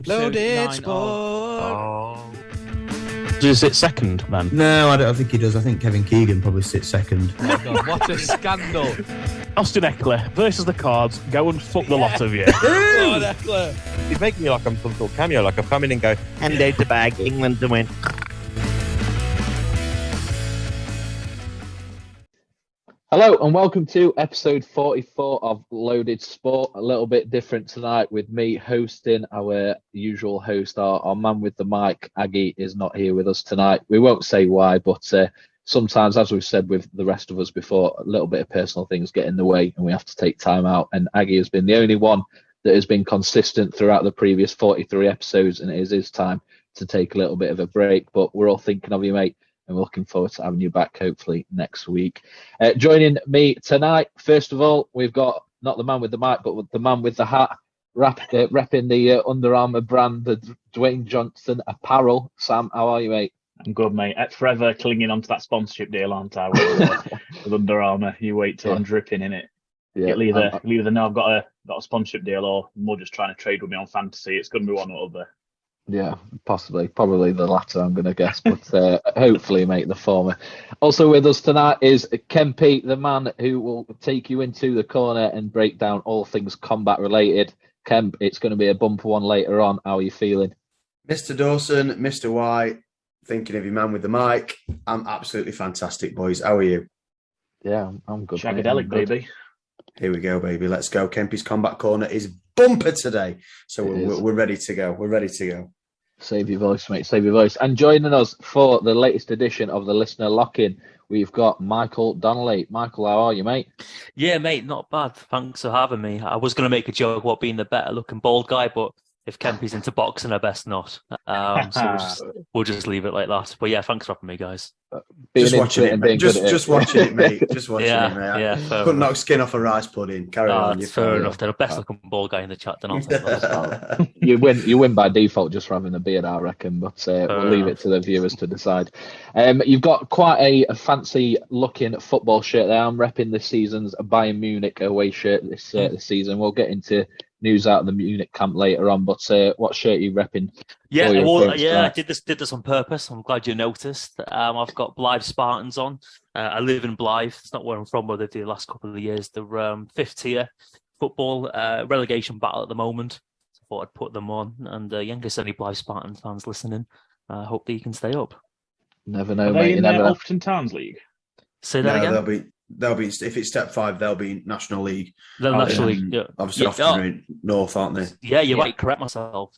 Loaded 9 Sport. Oh. Does he sit second, man? No, I don't think he does. I think Kevin Keegan probably sits second. Oh my God, what a scandal. Austin Eckler versus the Cards. Go and fuck the lot of you. God, Eckler. He's making me like I'm some sort of cameo, like I've come in and go, hand out the bag, England to win. Hello and welcome to episode 44 of Loaded Sport. A little bit different tonight with me hosting. Our usual host, our man with the mic, Aggie, is not here with us tonight. We won't say why, but sometimes, as we've said with the rest of us before, a little bit of personal things get in the way and we have to take time out. And Aggie has been the only one that has been consistent throughout the previous 43 episodes, and it is his time to take a little bit of a break. But we're all thinking of you, mate. And we're looking forward to having you back, hopefully, next week. Joining me tonight, first of all, we've got not the man with the mic, but the man with the hat, repping the Under Armour brand, the Dwayne Johnson apparel. Sam, how are you, mate? I'm good, mate. Forever clinging onto that sponsorship deal, aren't I? With Under Armour. You wait till I'm dripping in it. Yeah, You'll either know I've got a sponsorship deal or more just trying to trade with me on fantasy. It's going to be one or other. Yeah, possibly. Probably the latter, I'm going to guess, but hopefully make the former. Also with us tonight is Kempy, the man who will take you into the corner and break down all things combat related. Kemp, it's going to be a bumper one later on. How are you feeling? Mr. Dawson, Mr. White, thinking of your man with the mic. I'm absolutely fantastic, boys. How are you? Yeah, I'm good. Shagadelic, baby. Here we go, baby. Let's go. Kempy's Combat Corner is bumper today. So we're ready to go. We're ready to go. Save your voice, mate. Save your voice. And joining us for the latest edition of the Listener Lock-In, we've got Michael Donnelly. Michael, how are you, mate? Yeah, mate, not bad. Thanks for having me. I was going to make a joke about being the better-looking bald guy, but if Kempy's into boxing, I best not. So we'll just leave it like that. But yeah, thanks for having me, guys. Just watching it, mate. Just watching it, mate. Just watching it, mate. Yeah, couldn't knock skin off a rice pudding. Carry on. Fair enough. They're the best-looking bald guy in the chat. Then I'll take that. You win by default just for having a beard, I reckon. But we'll leave it to the viewers to decide. You've got quite a fancy-looking football shirt there. I'm repping this season's Bayern Munich away shirt this season. We'll get into news out of the Munich camp later on, but what shirt are you repping? I did this on purpose. I'm glad you noticed. I've got Blythe Spartans on. I live in Blythe. It's not where I'm from, but they did the last couple of years. They're fifth tier football relegation battle at the moment. So I thought I'd put them on. And in case any Blythe Spartan fans listening, I hope that you can stay up. Never know, Are mate. they You in never know. Alfreton Towns League? Say that again. They'll be if it's step 5, they'll be National League. They're National League. Yeah. Obviously, often North, aren't they? Yeah, you're right. Correct myself.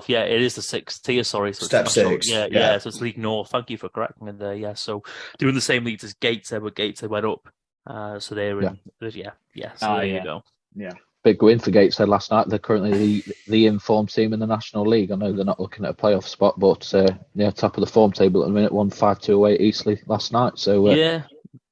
Yeah, it is the 6th tier. Sorry, so step 6. Yeah. So it's League North. Thank you for correcting me there. Yeah, so doing the same leagues as Gateshead, but Gateshead went up. So they're in. Yeah. So there you go. Yeah. Big win for Gateshead last night. They're currently the informed team in the National League. I know they're not looking at a playoff spot, but top of the form table at the minute. Won 5-2 away at Eastleigh last night. So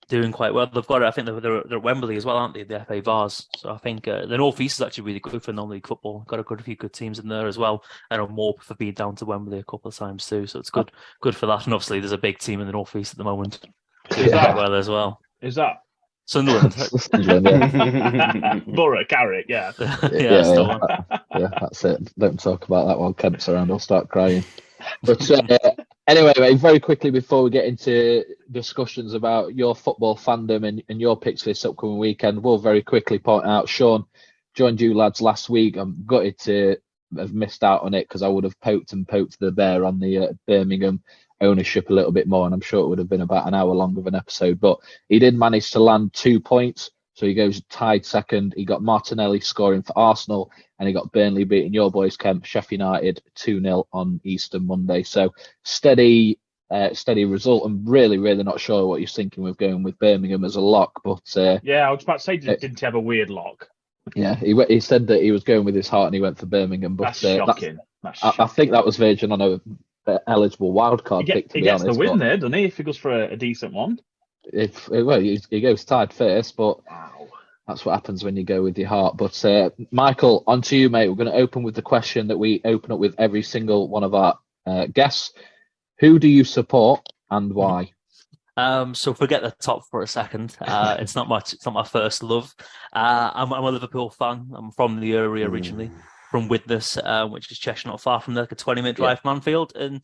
doing quite well. They've got, I think they're at Wembley as well, aren't they? The FA Vars. So I think the North East is actually really good for non-league football. Got a few good teams in there as well. I know more for being down to Wembley a couple of times too. So it's good for that. And obviously there's a big team in the North East at the moment. Doing quite well as well. Is that Sunderland? Borough, Carrick, yeah. That's it. Don't talk about that while Kemp's around. I'll start crying. But anyway, mate, very quickly before we get into discussions about your football fandom and your picks for this upcoming weekend, we'll very quickly point out Sean joined you lads last week. I'm gutted to have missed out on it because I would have poked the bear on the Birmingham ownership a little bit more, and I'm sure it would have been about an hour long of an episode. But he did manage to land 2 points. So he goes tied second. He got Martinelli scoring for Arsenal, and he got Burnley beating your boys, Kemp, Sheffield United 2-0 on Easter Monday. So steady result. I'm really not sure what you're thinking with going with Birmingham as a lock. But I was about to say, didn't he have a weird lock? Yeah, he said that he was going with his heart and he went for Birmingham. But that's shocking. I think that was verging on a eligible wildcard pick, to be honest. He gets the win there, doesn't he, if he goes for a decent one? He goes tied first, but that's what happens when you go with your heart. But Michael, on to you, mate. We're going to open with the question that we open up with every single one of our guests. Who do you support and why? So forget the top for a second. It's not my first love. I'm a Liverpool fan. I'm from the area originally. from Widnes, which is Cheshire, not far from there, like a 20-minute drive from Anfield. And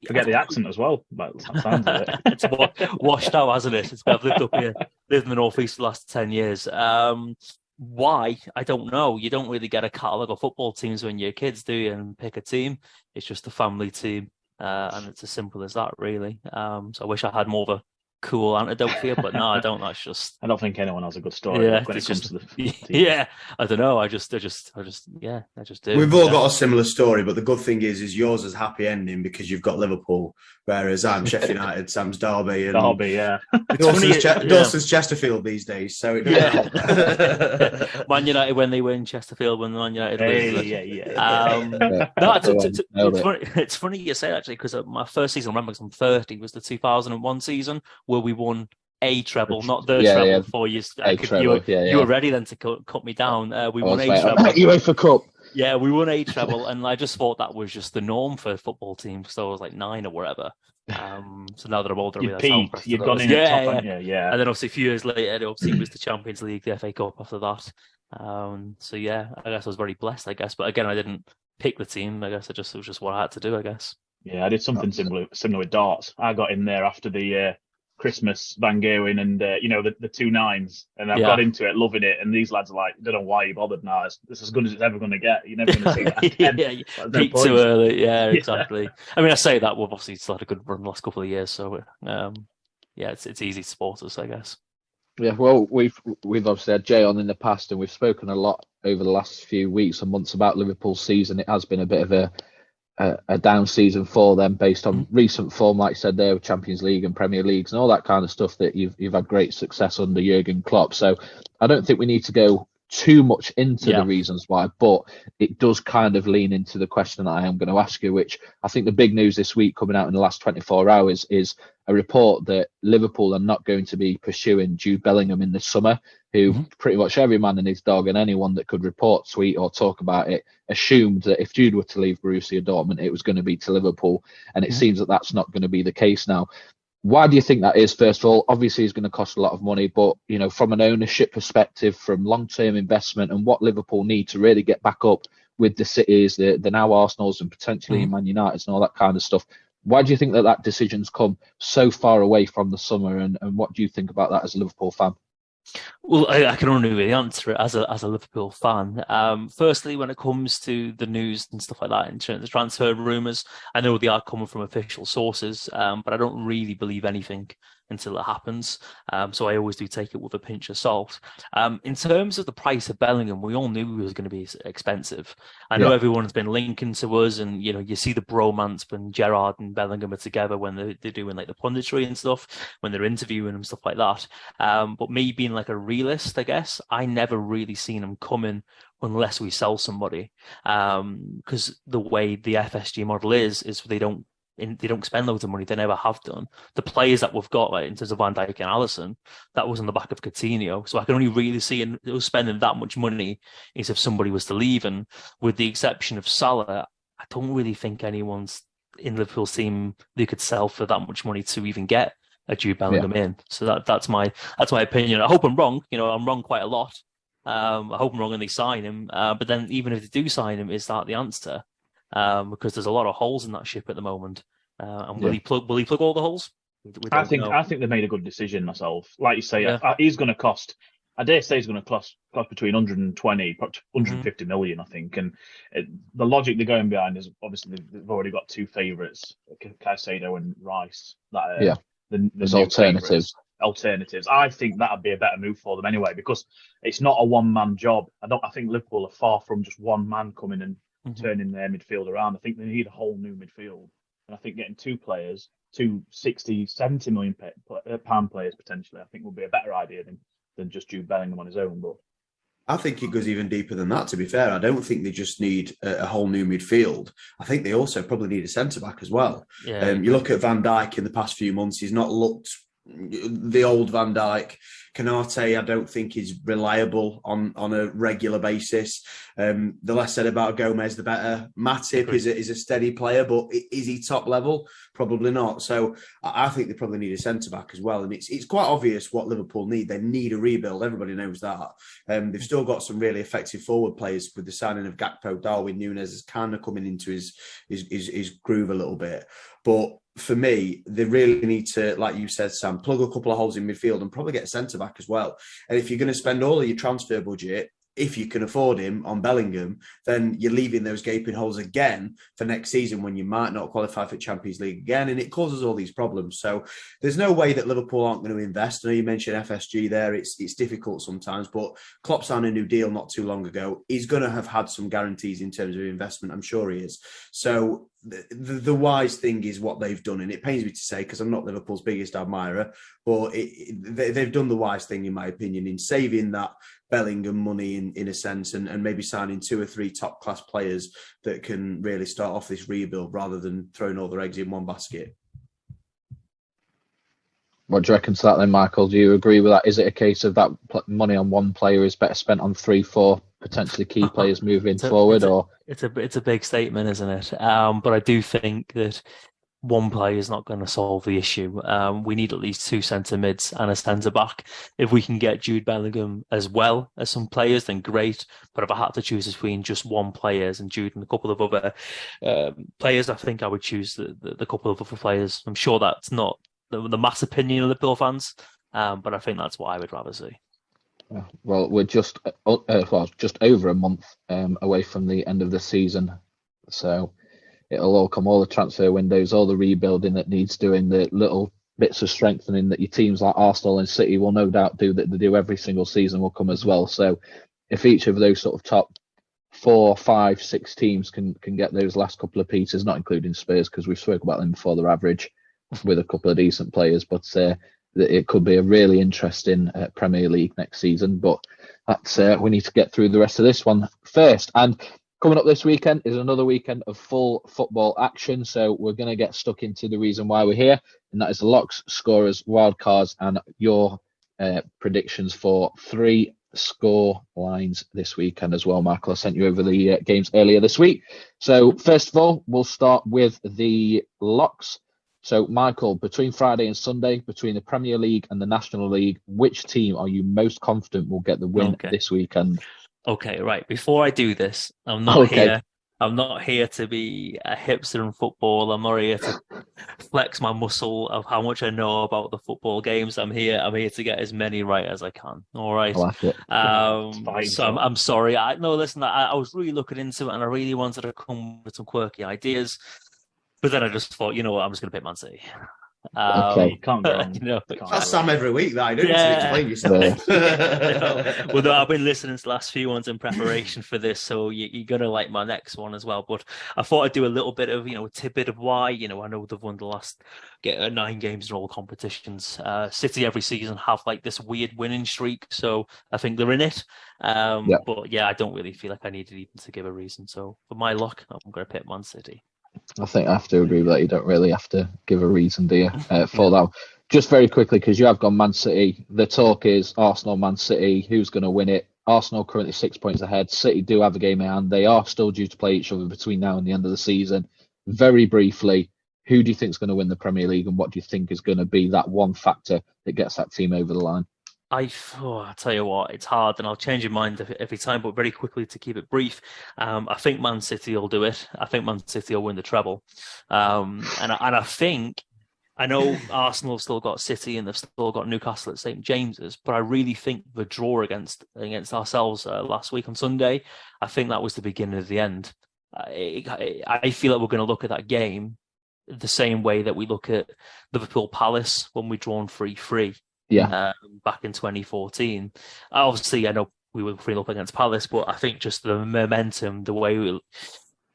forget the accent as well. By the sounds of it. It's washed out, hasn't it? I've lived up here, lived in the North East for the last 10 years. Why? I don't know. You don't really get a catalogue of football teams when you're kids, do you? And pick a team. It's just a family team. And it's as simple as that, really. So I wish I had more of a cool antidote for you, but no, I don't. That's just. I don't think anyone has a good story when it comes to the team. Yeah, I don't know. I just do. We've all got a similar story, but the good thing is yours is happy ending because you've got Liverpool, whereas I'm Sheffield United, Sam's Derby, and Dawson's Chesterfield these days. So it doesn't help. Man United when they win, Chesterfield when Man United win. It's funny you say that, actually, because my first season, I remember, because I'm 30, was the 2001 season where we won a treble, not the treble. 4 years. You were ready then to cut me down. We won a treble. UEFA Cup. Yeah, we won a treble, and I just thought that was just the norm for football teams. So I was like 9 or whatever. So now that I'm older, you'd gone in at top, yeah. And then obviously a few years later, obviously it was the Champions League, the FA Cup after that. So yeah, I guess I was very blessed, I guess. But again, I didn't pick the team. I guess it was just what I had to do, I guess. Yeah, I did something similar with darts. I got in there after the Christmas Van Gogh and the 2 9s, and I got into it, loving it. And these lads are like, don't know why you bothered now. It's as good as it's ever going to get. You're never going to see that again. Peaked too early. Yeah, exactly. I mean, I say that we've obviously still had a good run the last couple of years, so it's easy to support us, I guess. Yeah, well, we've obviously had Jay on in the past, and we've spoken a lot over the last few weeks and months about Liverpool's season. It has been a bit of a down season for them based on recent form, like I said there, with Champions League and Premier Leagues and all that kind of stuff that you've had great success under Jurgen Klopp. So I don't think we need to go too much into the reasons why, but it does kind of lean into the question that I am going to ask you, which I think the big news this week coming out in the last 24 hours is a report that Liverpool are not going to be pursuing Jude Bellingham in the summer, who pretty much every man and his dog and anyone that could report, tweet or talk about it assumed that if Jude were to leave Borussia Dortmund, it was going to be to Liverpool. And it seems that that's not going to be the case now. Why do you think that is? First of all, obviously it's going to cost a lot of money, but from an ownership perspective, from long-term investment and what Liverpool need to really get back up with the cities, the now Arsenals and potentially Man United and all that kind of stuff, why do you think that decision's come so far away from the summer, and what do you think about that as a Liverpool fan? Well, I can only really answer it as a Liverpool fan. Firstly, when it comes to the news and stuff like that, in terms of transfer rumours, I know they are coming from official sources, but I don't really believe anything until it happens. So I always do take it with a pinch of salt. In terms of the price of Bellingham, we all knew he was going to be expensive. I know everyone's been linking to us, and you see the bromance when Gerrard and Bellingham are together when they're doing like the punditry and stuff, when they're interviewing and stuff like that. But me being like a realist, I guess, I never really seen him coming unless we sell somebody. Because the way the FSG model is they don't spend loads of money. They never have done. The players that we've got, like in terms of Van Dijk and Alisson, that was on the back of Coutinho. So I can only really see us spending that much money is if somebody was to leave. And with the exception of Salah, I don't really think anyone's in Liverpool's team they could sell for that much money to even get a Jude Bellingham in. So that's my opinion. I hope I'm wrong. I'm wrong quite a lot. I hope I'm wrong and they sign him. But then even if they do sign him, is that the answer? Because there's a lot of holes in that ship at the moment. And will he plug all the holes? I think they made a good decision myself. Like you say, he's going to cost. I dare say he's going to cost between 120, 150 million, I think. And the logic they're going behind is obviously they've already got 2 favourites, Caicedo and Rice. There's alternatives. I think that would be a better move for them anyway, because it's not a one-man job. I think Liverpool are far from just one man coming and turning their midfield around. I think they need a whole new midfield. And I think getting 2 players, 2 60, 70 million pound players potentially, I think would be a better idea than just Jude Bellingham on his own. But I think it goes even deeper than that, to be fair. I don't think they just need a whole new midfield. I think they also probably need a centre-back as well. You look at Van Dijk in the past few months, he's not looked the old Van Dijk. Canate, I don't think is reliable on a regular basis. The less said about Gomez, the better. Matip is a steady player, but is he top level? Probably not. So I think they probably need a centre-back as well. And it's quite obvious what Liverpool need. They need a rebuild. Everybody knows that. They've still got some really effective forward players with the signing of Gakpo. Darwin Núñez is kind of coming into his groove a little bit. But for me, they really need to, like you said, Sam, plug a couple of holes in midfield and probably get a centre-back as well. And if you're going to spend all of your transfer budget, if you can afford him on Bellingham, then you're leaving those gaping holes again for next season when you might not qualify for Champions League again. And it causes all these problems. So there's no way that Liverpool aren't going to invest. I know you mentioned FSG there. It's difficult sometimes, but Klopp signed a new deal not too long ago. He's going to have had some guarantees in terms of investment. I'm sure he is. So the wise thing is what they've done. And it pains me to say, because I'm not Liverpool's biggest admirer, but they've done the wise thing, in my opinion, in saving that Bellingham money in a sense, and maybe signing 2 or 3 top class players that can really start off this rebuild rather than throwing all their eggs in one basket. What do you reckon to that then, Michael? Do you agree with that? Is it a case of that money on one player is better spent on 3, 4 potentially key players moving forward? It's a big statement, isn't it? But I do think that one player is not going to solve the issue. We need at least 2 centre mids and a centre back. If we can get Jude Bellingham as well as some players, then great. But if I had to choose between just one player and Jude and a couple of other players, I think I would choose the couple of other players. I'm sure that's not the mass opinion of the Liverpool fans, but I think that's what I would rather see. Well, we're just over a month away from the end of the season, so it'll all come, all the transfer windows, all the rebuilding that needs doing, the little bits of strengthening that your teams like Arsenal and City will no doubt do, that they do every single season, will come as well. So if each of those sort of top 4, 5, 6 teams can get those last couple of pieces, not including Spurs, because we've spoken about them before, they're average with a couple of decent players, but it could be a really interesting Premier League next season. But that's we need to get through the rest of this one first. And coming up this weekend is another weekend of full football action. So we're going to get stuck into the reason why we're here, and that is the locks, scorers, wildcards, and your predictions for 3 score lines this weekend as well. Michael, I sent you over the games earlier this week. So first of all, we'll start with the locks. So, Michael, between Friday and Sunday, between the Premier League and the National League, which team are you most confident will get the win this weekend? Okay, right. Before I do this, I'm not here. I'm not here to be a hipster in football. I'm not here to flex my muscle of how much I know about the football games. I'm here to get as many right as I can. All right. I like it. So I'm sorry. I was really looking into it, and I really wanted to come with some quirky ideas. But then I just thought, you know what, I'm just going to pick Man City. Okay. Can't go wrong. That's Sam every week, that. I don't need to explain yourself. Well, no, I've been listening to the last few ones in preparation for this, so you're going to like my next one as well. But I thought I'd do a little bit of, a tidbit of why. I know they've won the last 9 games in all competitions. City every season have like this weird winning streak, so I think they're in it. But yeah, I don't really feel like I needed even to give a reason. So for my luck, I'm going to pick Man City. I think I have to agree with that. You don't really have to give a reason, do you, for that? Just very quickly, because you have gone Man City. The talk is Arsenal, Man City. Who's going to win it? Arsenal currently 6 points ahead. City do have a game in hand. They are still due to play each other between now and the end of the season. Very briefly, who do you think is going to win the Premier League, and what do you think is going to be that one factor that gets that team over the line? I tell you what, it's hard, and I'll change your mind every time, but very quickly to keep it brief, I think Man City will do it. I think Man City will win the treble. And I know Arsenal have still got City and they've still got Newcastle at St James's, but I really think the draw against ourselves last week on Sunday, I think that was the beginning of the end. I feel like we're going to look at that game the same way that we look at Liverpool Palace when we drawn 3-3. Yeah. Back in 2014. Obviously, I know we were 3-0 up against Palace, but I think just the momentum, the way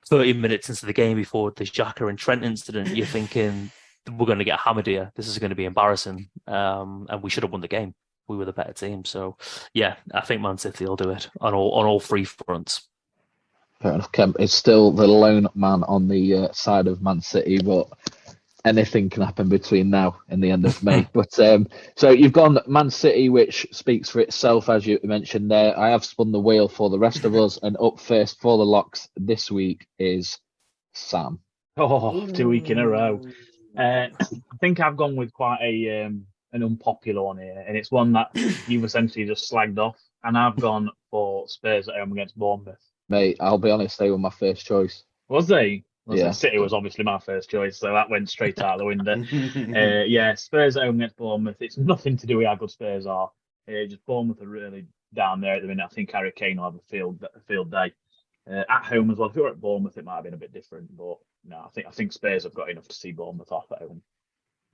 30 minutes into the game before the Xhaka and Trent incident, you're thinking, we're going to get hammered here. This is going to be embarrassing. And we should have won the game. We were the better team. So, yeah, I think Man City will do it on all 3 fronts. Fair enough. Kemp is still the lone man on the side of Man City, but anything can happen between now and the end of May. But so you've gone Man City, which speaks for itself, as you mentioned there. I have spun the wheel for the rest of us, and up first for the locks this week is Sam. Oh, 2 weeks in a row. I think I've gone with quite an unpopular one here, and it's one that you've essentially just slagged off. And I've gone for Spurs at home against Bournemouth. Mate, I'll be honest, they were my first choice. Was they? Yeah. City was obviously my first choice, so that went straight out the window. Spurs at home against Bournemouth. It's nothing to do with how good Spurs are. Just Bournemouth are really down there at the minute. I think Harry Kane will have a field day. At home as well. If you were at Bournemouth, it might have been a bit different, but no, I think Spurs have got enough to see Bournemouth off at home.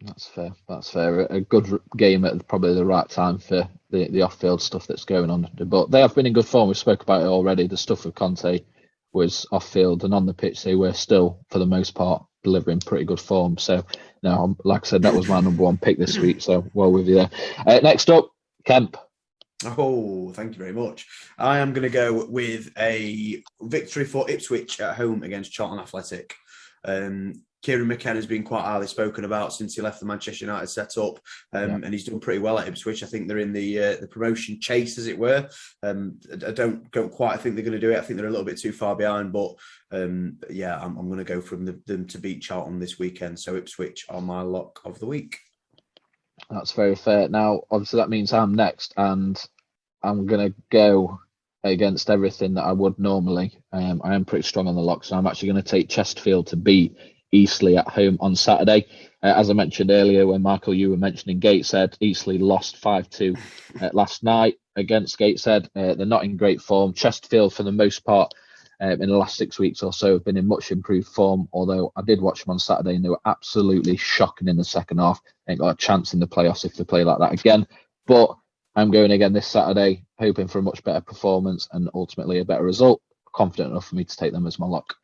That's fair. A good game at probably the right time for the off-field stuff that's going on. But they have been in good form. We spoke about it already. The stuff with Conte was off-field, and on the pitch they were still, for the most part, delivering pretty good form. So, no, like I said, that was my number one pick this week. So, well with you there. Next up, Kemp. Oh, thank you very much. I am going to go with a victory for Ipswich at home against Charlton Athletic. Kieran McKenna has been quite highly spoken about since he left the Manchester United setup, and he's done pretty well at Ipswich. I think they're in the promotion chase, as it were. I don't quite think they're going to do it. I think they're a little bit too far behind, but I'm going to go from them to beat Charlton this weekend. So Ipswich are my lock of the week. That's very fair. Now, obviously, that means I'm next, and I'm going to go against everything that I would normally. I am pretty strong on the lock, so I'm actually going to take Chesterfield to beat Eastleigh at home on Saturday. As I mentioned earlier, when Michael, you were mentioning Gateshead, Eastleigh lost 5-2 last night against Gateshead. They're not in great form. Chesterfield, for the most part, in the last 6 weeks or so, have been in much improved form, although I did watch them on Saturday and they were absolutely shocking in the second half. Ain't got a chance in the playoffs if they play like that again. But I'm going again this Saturday, hoping for a much better performance and ultimately a better result. Confident enough for me to take them as my lock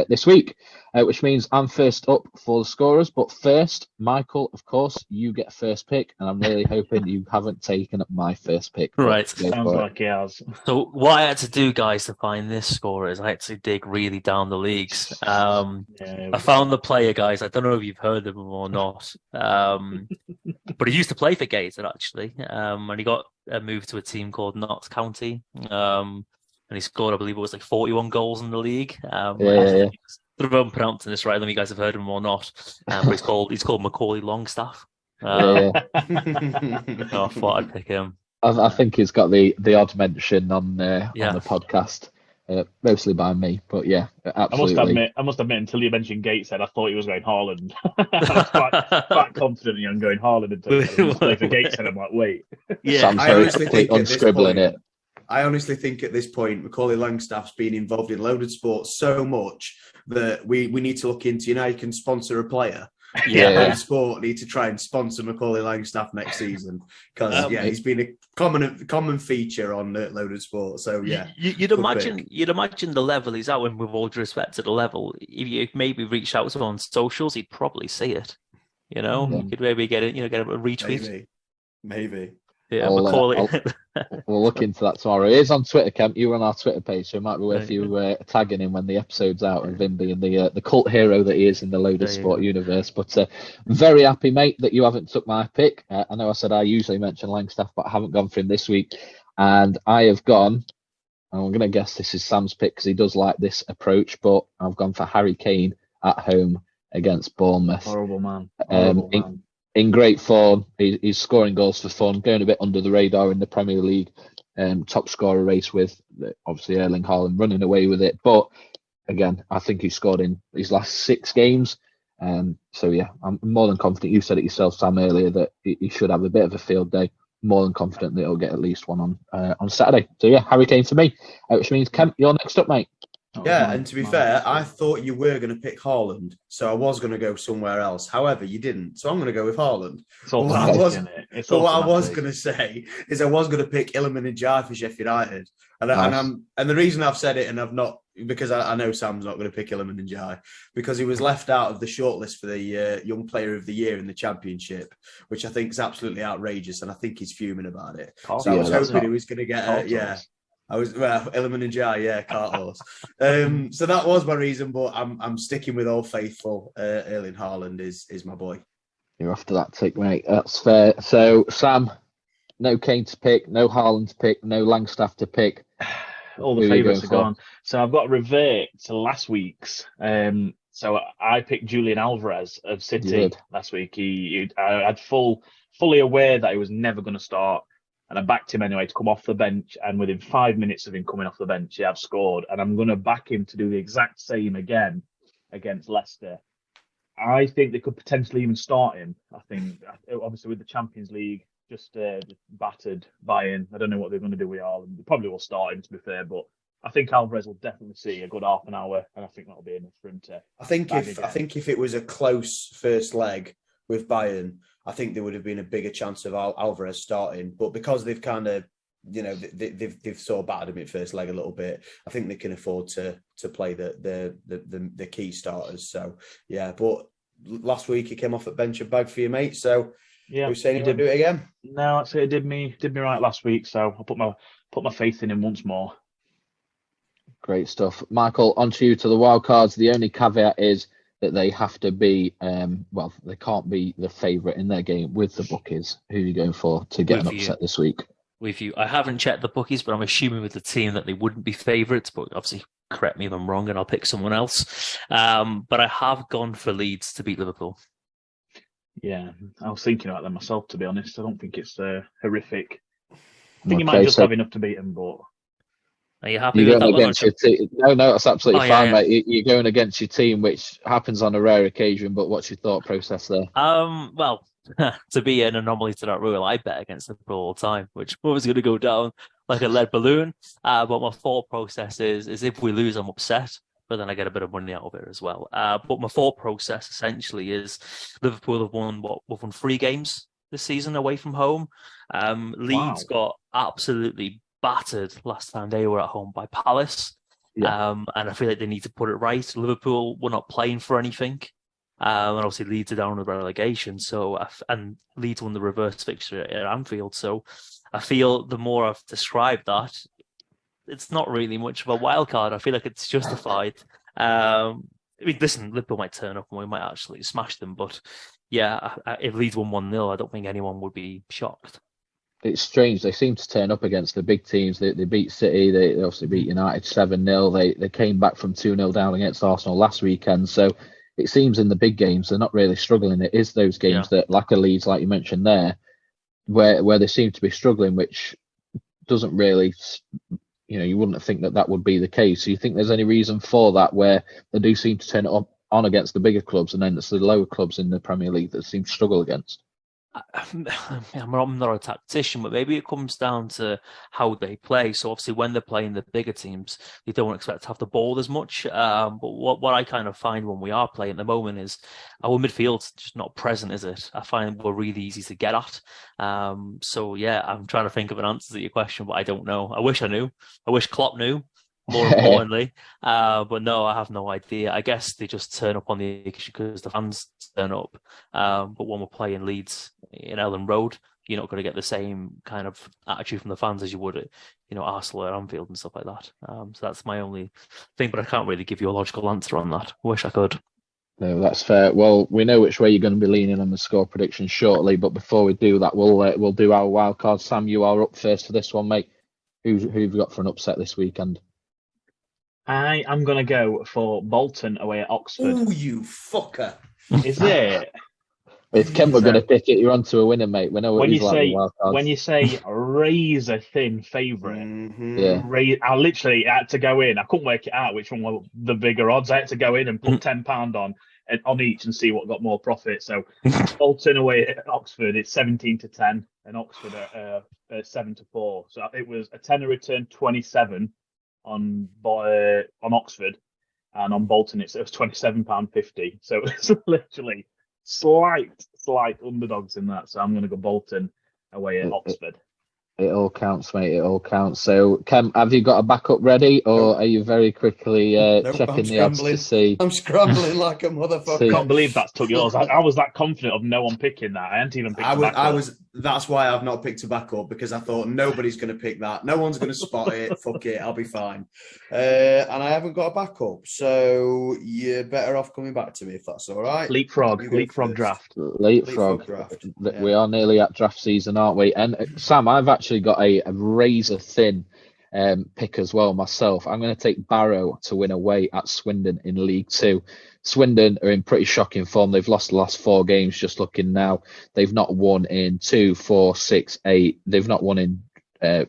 this week, which means I'm first up for the scorers. But first, Michael, of course, you get first pick, and I'm really hoping you haven't taken up my first pick. Right. Sounds like he has. So what I had to do, guys, to find this scorer is I had to dig really down the leagues. I found the player, guys. I don't know if you've heard of him or not, but he used to play for Gateshead, actually, and he got moved to a team called Notts County. And he scored, I believe it was like 41 goals in the league. Yeah. I don't know if I'm pronouncing this right. I don't know if you guys have heard of him or not. But he's called Macaulay Longstaff. I thought I'd pick him. I think he's got the odd mention on the podcast, mostly by me. But yeah, absolutely. I must admit, until you mentioned Gateshead, I thought he was going Haaland. I was quite confident in going Haaland until he played for Gateshead. I'm like, wait. Yeah, Sam's very quick on scribbling it. I honestly think at this point, Macaulay Longstaff's been involved in loaded sports so much that we need to look into, you can sponsor a player. Loaded Sport need to try and sponsor Macaulay Longstaff next season because he's been a common feature on loaded sport. So you'd imagine the level he's at, and with all due respect to the level, if you maybe reached out to him on socials, he'd probably see it. You could maybe get it, get a retweet. Maybe. Yeah, Macaulay. We'll look into that tomorrow. He is on Twitter, Kemp. You were on our Twitter page, so it might be worth you tagging him when the episode's out, and him being the cult hero that he is in the loaded sport universe. But very happy, mate, that you haven't took my pick. I know I said I usually mention Langstaff, but I haven't gone for him this week. And I have gone, and I'm going to guess this is Sam's pick because he does like this approach, but I've gone for Harry Kane at home against Bournemouth. Horrible man. In great form, he's scoring goals for fun, going a bit under the radar in the Premier League, top scorer race with obviously Erling Haaland running away with it. But again, I think he scored in his last 6 games. So yeah, I'm more than confident. You said it yourself, Sam, earlier that he should have a bit of a field day. More than confident that he'll get at least one on Saturday. So yeah, Harry Kane for me, which means Kemp, you're next up, mate. And to be fair, I thought you were going to pick Haaland, so I was going to go somewhere else. However, you didn't, so I'm going to go with Haaland. What I was going to say is I was going to pick Iliman Ndiaye for Sheffield United, and the reason I've said it and I've not because I know Sam's not going to pick Iliman Ndiaye because he was left out of the shortlist for the Young Player of the Year in the Championship, which I think is absolutely outrageous, and I think he's fuming about it. So I was hoping he was going to get Illiman and Jai, yeah, cart horse. So that was my reason, but I'm sticking with Old Faithful. Erling Haaland is my boy. You're after that tick, mate. That's fair. So, Sam, no Kane to pick, no Haaland to pick, no Langstaff to pick. All the favourites are gone. So I've got to revert to last week's. So I picked Julian Alvarez of City last week. I had fully aware that he was never going to start, and I backed him anyway to come off the bench. And within 5 minutes of him coming off the bench, he have scored. And I'm going to back him to do the exact same again against Leicester. I think they could potentially even start him. I think, obviously, with the Champions League just battered Bayern. I don't know what they're going to do with Haaland. They probably will start him, to be fair, but I think Alvarez will definitely see a good half an hour, and I think that'll be enough for him to. I think if it was a close first leg with Bayern, I think there would have been a bigger chance of Alvarez starting. But because they've kind of, they've sort of battered him at first leg a little bit, I think they can afford to play the key starters. So yeah, but last week he came off at bench and bagged for you, mate. So yeah, you're saying he did do it again? No, I'd say it did me right last week. So I'll put my faith in him once more. Great stuff. Michael, on to you to the wild cards. The only caveat is that they have to be, they can't be the favourite in their game with the bookies. Who are you going for to get an upset this week? With you. I haven't checked the bookies, but I'm assuming with the team that they wouldn't be favourites, but obviously correct me if I'm wrong and I'll pick someone else. But I have gone for Leeds to beat Liverpool. Yeah, I was thinking about that myself, to be honest. I don't think it's horrific. I think he might just have enough to beat him, but... Are you happy with that against your team? No, that's absolutely fine, mate. You're going against your team, which happens on a rare occasion, but what's your thought process there? Well, to be an anomaly to that rule, I bet against Liverpool all the time, which was going to go down like a lead balloon. But my thought process is if we lose, I'm upset, but then I get a bit of money out of it as well. But my thought process essentially is Liverpool have won 3 games this season away from home. Leeds got absolutely battered last time they were at home by Palace. And I feel like they need to put it right. Liverpool were not playing for anything. And obviously Leeds are down in the relegation. And Leeds won the reverse fixture at Anfield. So I feel the more I've described that, it's not really much of a wild card. I feel like it's justified. Listen, Liverpool might turn up and we might actually smash them. But yeah, if Leeds won 1-0, I don't think anyone would be shocked. It's strange. They seem to turn up against the big teams. They beat City. They obviously beat United 7-0. They came back from 2-0 down against Arsenal last weekend. So it seems in the big games they're not really struggling. It is those games that lack a Leeds, like you mentioned there, where they seem to be struggling, which doesn't really, you wouldn't think that would be the case. So you think there's any reason for that, where they do seem to turn it on against the bigger clubs, and then it's the lower clubs in the Premier League that seem to struggle against? I'm not a tactician, but maybe it comes down to how they play. So obviously when they're playing the bigger teams, they don't expect to have the ball as much. But what I kind of find when we are playing at the moment is our midfield's just not present, is it? I find we're really easy to get at. So yeah, I'm trying to think of an answer to your question, but I don't know. I wish I knew. I wish Klopp knew, more importantly. But no, I have no idea. I guess they just turn up on the occasion because the fans turn up. But when we're playing Leeds in Ellen Road, you're not going to get the same kind of attitude from the fans as you would at, Arsenal or Anfield and stuff like that. So that's my only thing, but I can't really give you a logical answer on that. I wish I could. No, that's fair. Well, we know which way you're going to be leaning on the score prediction shortly, but before we do that, we'll do our wild card. Sam, you are up first for this one, mate. Who have you got for an upset this weekend? I am going to go for Bolton away at Oxford. Oh, you fucker. Is it? If Kempy going to pick it, you're onto a winner, mate. We know what he's like. When you say razor thin favourite, I literally had to go in. I couldn't work it out which one were the bigger odds. I had to go in and put £10 on each and see what got more profit. So Bolton away at Oxford, it's 17-10, and Oxford at 7-4. So it was a tenner return 27 on Oxford, and on Bolton it was £27.50. So it's literally slight underdogs in that. So I'm going to go Bolton away at Oxford. It all counts, mate. It all counts. So, Kem, have you got a backup ready, or are you very quickly checking the odds to see? I'm scrambling like a motherfucker. I can't believe that took yours. I was that confident of no one picking that. I hadn't even picked That's why I've not picked a backup, because I thought nobody's going to pick that. No one's going to spot it. Fuck it, I'll be fine. And I haven't got a backup, so you're better off coming back to me if that's all right. Leapfrog draft. Leapfrog draft. Yeah. We are nearly at draft season, aren't we? And Sam, I've actually got a razor thin pick as well myself. I'm going to take Barrow to win away at Swindon in League Two. Swindon are in pretty shocking form. They've lost the last 4 games. Just looking now, they've not won in 2, 4, 6, 8. They've not won in they've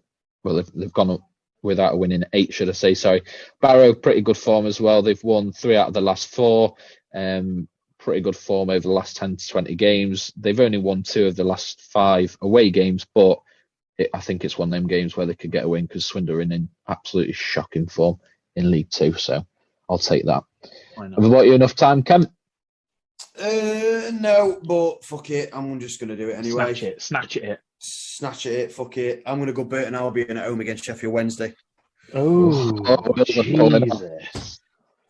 gone up without a win in 8, should I say? Sorry. Barrow, pretty good form as well. They've won 3 out of the last 4. Pretty good form over the last 10 to 20 games. They've only won 2 of the last 5 away games, but I think it's one of them games where they could get a win, because Swindon are in absolutely shocking form in League Two. So I'll take that. Have I bought you enough time, Kemp? No, but fuck it. I'm just going to do it anyway. Snatch it. Fuck it. I'm going to go Burton Albion at home against Sheffield Wednesday. Jesus.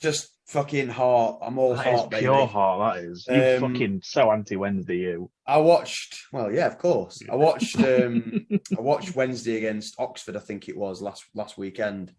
Just fucking heart. I'm all that heart, is baby. Pure heart, that is. You're fucking so anti-Wednesday, you. I watched, well, yeah, of course. I watched Wednesday against Oxford, I think it was, last weekend.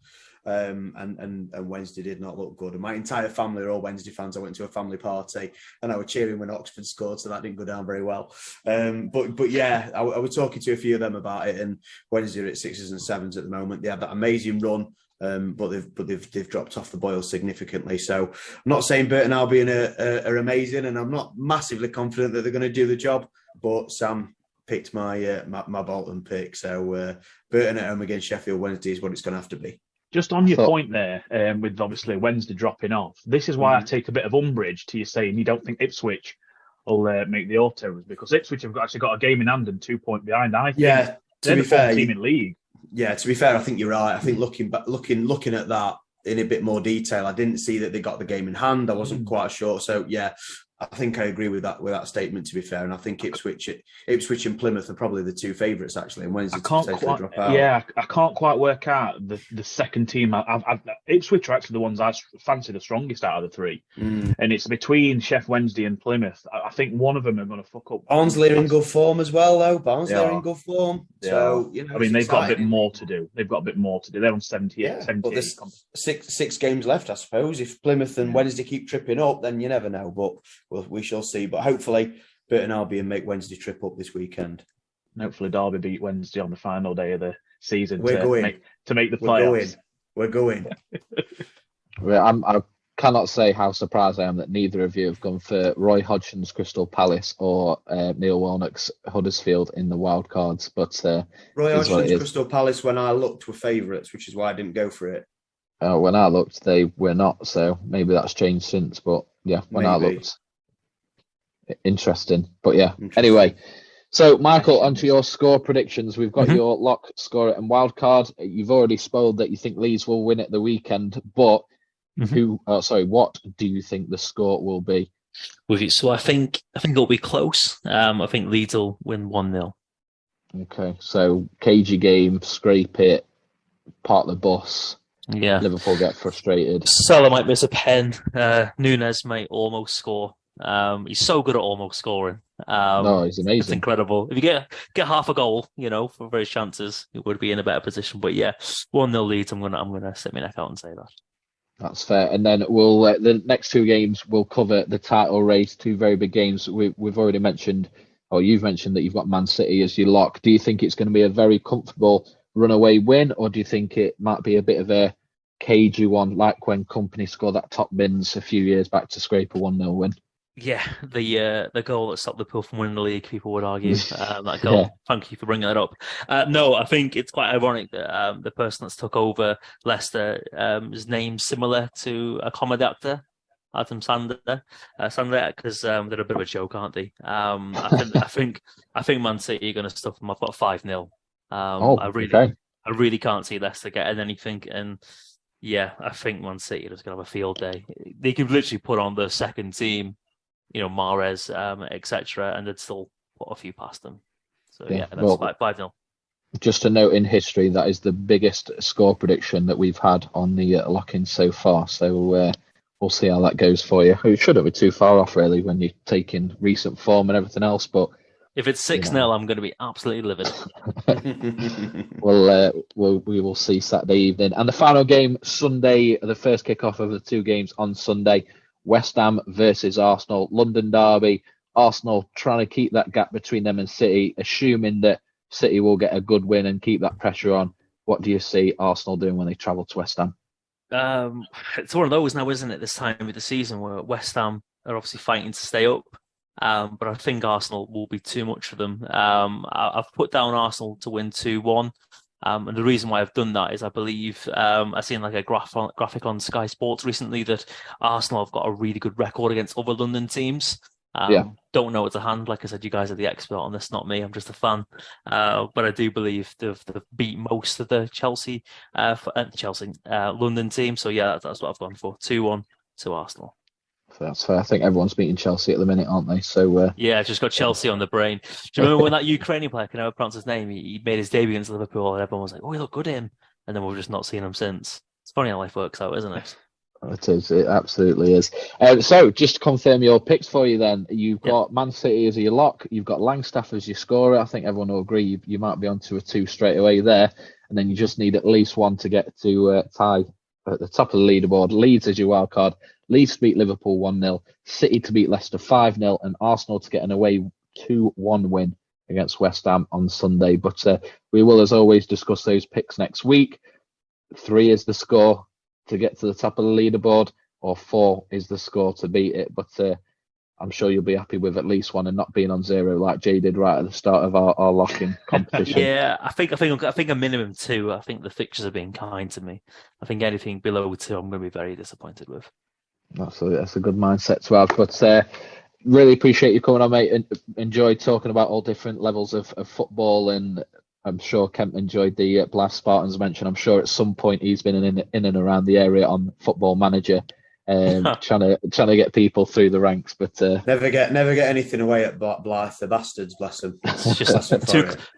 And Wednesday did not look good. And my entire family are all Wednesday fans. I went to a family party and I was cheering when Oxford scored, so that didn't go down very well. But yeah, I was talking to a few of them about it, and Wednesday are at 6s and 7s at the moment. They have that amazing run, but they've dropped off the boil significantly. So I'm not saying Burton Albion are amazing, and I'm not massively confident that they're going to do the job. But Sam picked my Bolton pick, so Burton at home against Sheffield Wednesday is what it's going to have to be. Just on your point there, with obviously Wednesday dropping off, this is why I take a bit of umbrage to you saying you don't think Ipswich will make the Autos, because Ipswich have actually got a game in hand and 2 points behind. I think to be fair, team in league. Yeah, to be fair, I think you're right. I think looking at that in a bit more detail, I didn't see that they got the game in hand. I wasn't quite sure. So yeah, I think I agree with that statement, to be fair. And I think Ipswich and Plymouth are probably the 2 favourites, actually. And Wednesday drop out. Yeah, I can't quite work out the second team. Ipswich are actually the ones I fancy the strongest out of the 3. And it's between Sheff Wednesday and Plymouth. I think one of them are going to fuck up. Barnsley are in good form as well, though. Barnsley are in good form. Yeah. So, you know, I mean, they've got a bit more to do. They're on 78. But there's 6 games left, I suppose. If Plymouth and Wednesday keep tripping up, then you never know. But we shall see. But hopefully Burton Albion make Wednesday trip up this weekend. And hopefully Derby beat Wednesday on the final day of the season to make the playoffs. We're going. I cannot say how surprised I am that neither of you have gone for Roy Hodgson's Crystal Palace or Neil Warnock's Huddersfield in the wild cards. But Roy Hodgson's Crystal Palace, when I looked, were favourites, which is why I didn't go for it. When I looked, they were not. So maybe that's changed since. But yeah, when I looked. Interesting. But yeah, anyway. So, Michael, onto your score predictions. We've got your lock, score, and wild card. You've already spoiled that you think Leeds will win at the weekend, but what do you think the score will be? So I think it'll be close. I think Leeds will win 1-0. Okay, so cagey game, scrape it, park the bus. Yeah. Liverpool get frustrated. Salah might miss a pen. Nunes might almost score. He's so good at almost scoring. He's amazing. It's incredible. If you get half a goal, for various chances, it would be in a better position. But yeah, 1-0 Leeds. I'm gonna sit my neck out and say that. That's fair. And then we'll the next 2 games we'll cover the title race. 2 very big games. We've already mentioned, or you've mentioned that you've got Man City as your lock. Do you think it's going to be a very comfortable runaway win, or do you think it might be a bit of a cagey one, like when Company scored that top bins a few years back to scrape a 1-0 win? Yeah, the goal that stopped Liverpool from winning the league, people would argue. That goal. Yeah. Thank you for bringing that up. No, I think it's quite ironic that the person that's took over Leicester is named similar to a comedy actor, Adam Sandler, because they're a bit of a joke, aren't they? I think Man City are going to stuff them. I've got 5-0. I really can't see Leicester getting anything, and yeah, I think Man City is going to have a field day. They could literally put on the second team, Mahrez, etc., and they'd still put a few past them. So that's 5-0. Just a note in history, that is the biggest score prediction that we've had on the lock-in so far. So we'll see how that goes for you. It shouldn't be too far off, really, when you're taking recent form and everything else. But If it's 6-0, I'm going to be absolutely livid. We will see Saturday evening. And the final game Sunday, the first kickoff of the two games on Sunday, West Ham versus Arsenal, London derby. Arsenal trying to keep that gap between them and City, assuming that City will get a good win and keep that pressure on. What do you see Arsenal doing when they travel to West Ham? It's one of those now, isn't it, this time of the season where West Ham are obviously fighting to stay up. But I think Arsenal will be too much for them. I've put down Arsenal to win 2-1. And the reason why I've done that is I believe I've seen like a graphic on Sky Sports recently that Arsenal have got a really good record against other London teams. Don't know it's a hand. Like I said, you guys are the expert on this, not me. I'm just a fan. But I do believe they've beat most of the Chelsea London team. So yeah, that's what I've gone for. 2-1 to Arsenal. That's fair. I think everyone's beating Chelsea at the minute, aren't they? So yeah, just got Chelsea on the brain. Do you remember when that Ukrainian player, I can never pronounce his name, he made his debut against Liverpool and everyone was like, oh, he looked good in. And then we've just not seen him since. It's funny how life works out, isn't it? It is. It absolutely is. So just to confirm your picks for you then, you've got Man City as your lock, you've got Langstaff as your scorer. I think everyone will agree you might be onto a 2 straight away there. And then you just need at least one to get to tie at the top of the leaderboard. Leeds as your wild card. Leeds to beat Liverpool 1-0, City to beat Leicester 5-0, and Arsenal to get an away 2-1 win against West Ham on Sunday. But we will, as always, discuss those picks next week. 3 is the score to get to the top of the leaderboard, or 4 is the score to beat it. But I'm sure you'll be happy with at least one and not being on 0 like Jay did right at the start of our locking competition. Yeah, I think a minimum 2. I think the fixtures are being kind to me. I think anything below 2, I'm going to be very disappointed with. That's a good mindset to have. But really appreciate you coming on, mate. And enjoyed talking about all different levels of football. And I'm sure Kemp enjoyed the Blythe Spartans mention. I'm sure at some point he's been in and around the area on Football Manager, trying to get people through the ranks. But never get anything away at Blythe. The bastards, bless them. It's just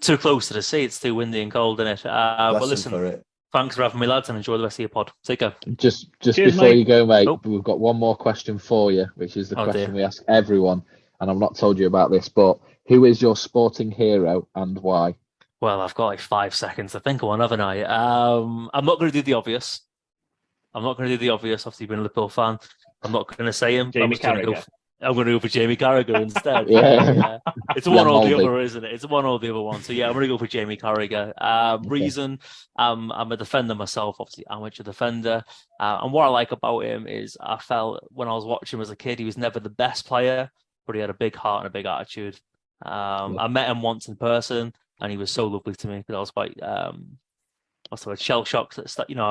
too close to the sea. It's too windy and cold, isn't it? But listen. Thanks for having me, lads, and enjoy the rest of your pod. Take care. Just cheers, before mate. You go, mate, We've got one more question for you, which is the question we ask everyone, and I've not told you about this, but who is your sporting hero and why? Well, I've got like 5 seconds to think of one, haven't I? I'm not going to do the obvious. Obviously, being a Liverpool fan, I'm not going to say him. Jamie Carragher. I'm going to go for Jamie Carragher instead. Yeah. It's one or the other, isn't it? It's one or the other one. So yeah, I'm going to go for Jamie Carragher. Reason, I'm a defender myself, obviously amateur defender. And what I like about him is I felt when I was watching him as a kid, he was never the best player, but he had a big heart and a big attitude. I met him once in person and he was so lovely to me because I was quite, what's the word, shell shocked. I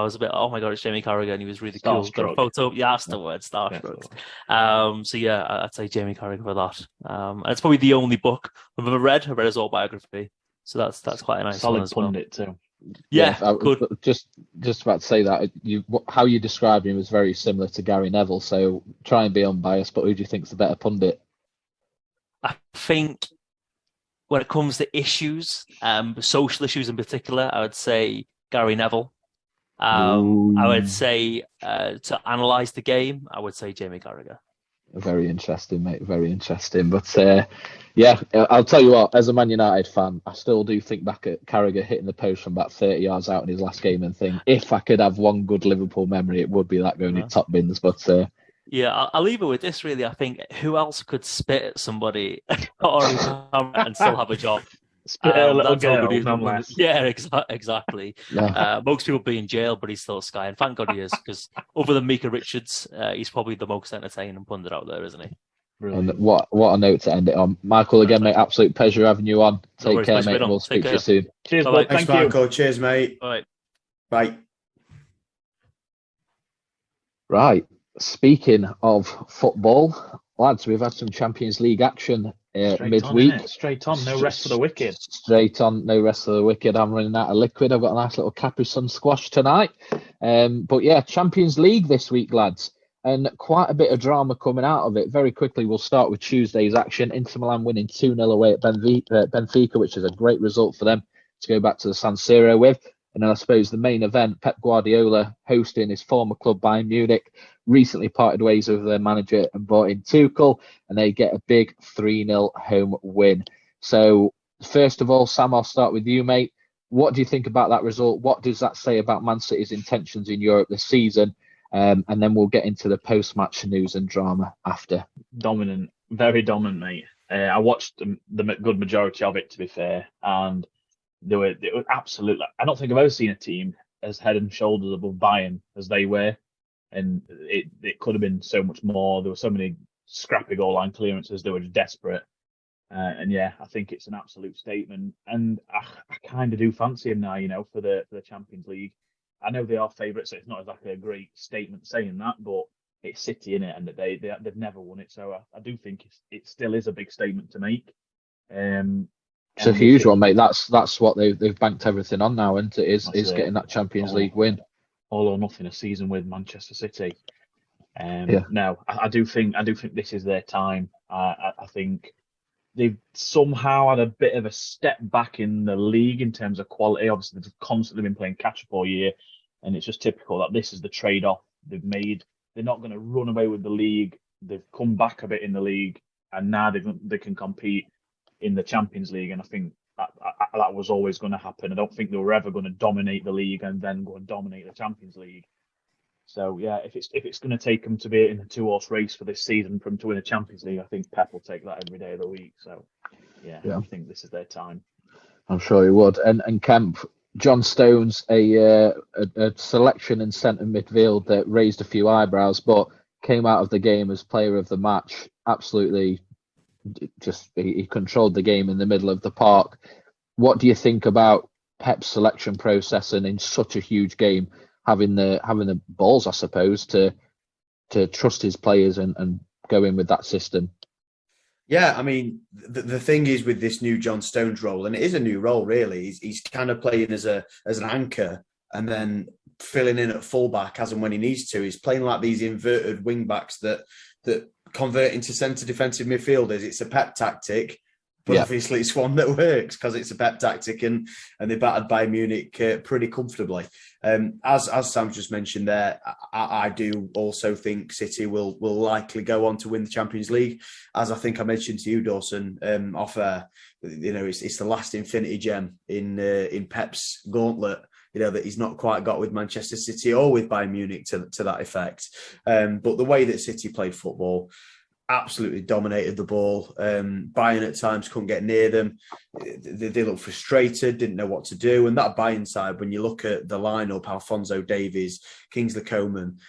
was a bit, oh my God, it's Jamie Carragher, and he was really cool. Got a photo. Yeah, that's the word, starstruck. So yeah, I'd say Jamie Carragher for that. And it's probably the only book I've ever read. I read his autobiography, so that's quite a nice solid one as well. pundit too. Yeah, good. Just about to say that how you described him was very similar to Gary Neville. So try and be unbiased, but who do you think's the better pundit? I think when it comes to issues, social issues in particular, I would say Gary Neville. I would say to analyse the game, I would say Jamie Carragher. Very interesting, mate. Very interesting. But yeah, I'll tell you what, as a Man United fan, I still do think back at Carragher hitting the post from about 30 yards out in his last game and think, if I could have one good Liverpool memory, it would be that going in top bins. But yeah, I'll leave it with this, really. I think who else could spit at somebody and still have a job? Spit a little girl, nonetheless. Yeah, exactly. Yeah. Most people be in jail, but he's still a Sky, and thank God he is, because other than Mika Richards, he's probably the most entertaining pundit out there, isn't he? And what a note to end it on. Michael, again, mate, absolute pleasure having you on. Take care, mate, and we'll speak to you soon. Cheers, bud. Thanks, Michael. Cheers, mate. All right. Bye. Right. Speaking of football, lads, we've had some Champions League action midweek. Straight on, no rest for the wicked. Straight on, no rest for the wicked. I'm running out of liquid. I've got a nice little Capri Sun squash tonight. But yeah, Champions League this week, lads. And quite a bit of drama coming out of it. Very quickly, we'll start with Tuesday's action. Inter Milan winning 2-0 away at Benfica, which is a great result for them to go back to the San Siro with. And then I suppose the main event, Pep Guardiola hosting his former club Bayern Munich, recently parted ways with their manager and brought in Tuchel, and they get a big 3-0 home win. So first of all, Sam, I'll start with you, mate. What do you think about that result? What does that say about Man City's intentions in Europe this season? And then we'll get into the post-match news and drama after. Dominant, very dominant, mate. I watched the good majority of it, to be fair, and they were absolutely. I don't think I've ever seen a team as head and shoulders above Bayern as they were, and it could have been so much more. There were so many scrappy goal line clearances. They were just desperate, and yeah, I think it's an absolute statement. And I kind of do fancy him now, for the Champions League. I know they are favourites, so it's not exactly a great statement saying that, but it's City in it, and they've never won it, so I do think it still is a big statement to make. It's a huge one, mate. That's what they've banked everything on now, and it is getting that Champions League win. All or nothing a season with Manchester City. No, I do think this is their time. I think they've somehow had a bit of a step back in the league in terms of quality. Obviously, they've constantly been playing catch up all year, and it's just typical that this is the trade-off they've made. They're not going to run away with the league. They've come back a bit in the league, and now they can compete in the Champions League. And I think that was always going to happen. I don't think they were ever going to dominate the league and then go and dominate the Champions League. So yeah, if it's going to take them to be in a 2-horse race for this season for them to win a Champions League, I think Pep will take that every day of the week. So yeah. I think this is their time. I'm sure he would. And Kemp, John Stones, a selection in centre midfield that raised a few eyebrows, but came out of the game as player of the match. Absolutely, he controlled the game in the middle of the park. What do you think about Pep's selection process and in such a huge game, having the balls, I suppose, to trust his players and go in with that system? Yeah, I mean, the thing is with this new John Stones role, and it is a new role, really, he's kind of playing as an anchor and then filling in at fullback as and when he needs to. He's playing like these inverted wing backs that convert into centre defensive midfielders. It's a Pep tactic, but obviously it's one that works because it's a Pep tactic, and they battered Bayern Munich pretty comfortably. As Sam just mentioned there, I do also think City will likely go on to win the Champions League. As I think I mentioned to you, Dawson, off air, it's the last infinity gem in Pep's gauntlet, that he's not quite got with Manchester City or with Bayern Munich to that effect. But the way that City played football, absolutely dominated the ball. Bayern at times couldn't get near them. They looked frustrated, didn't know what to do. And that Bayern side, when you look at the lineup, Alphonso Davies, Kingsley Coman,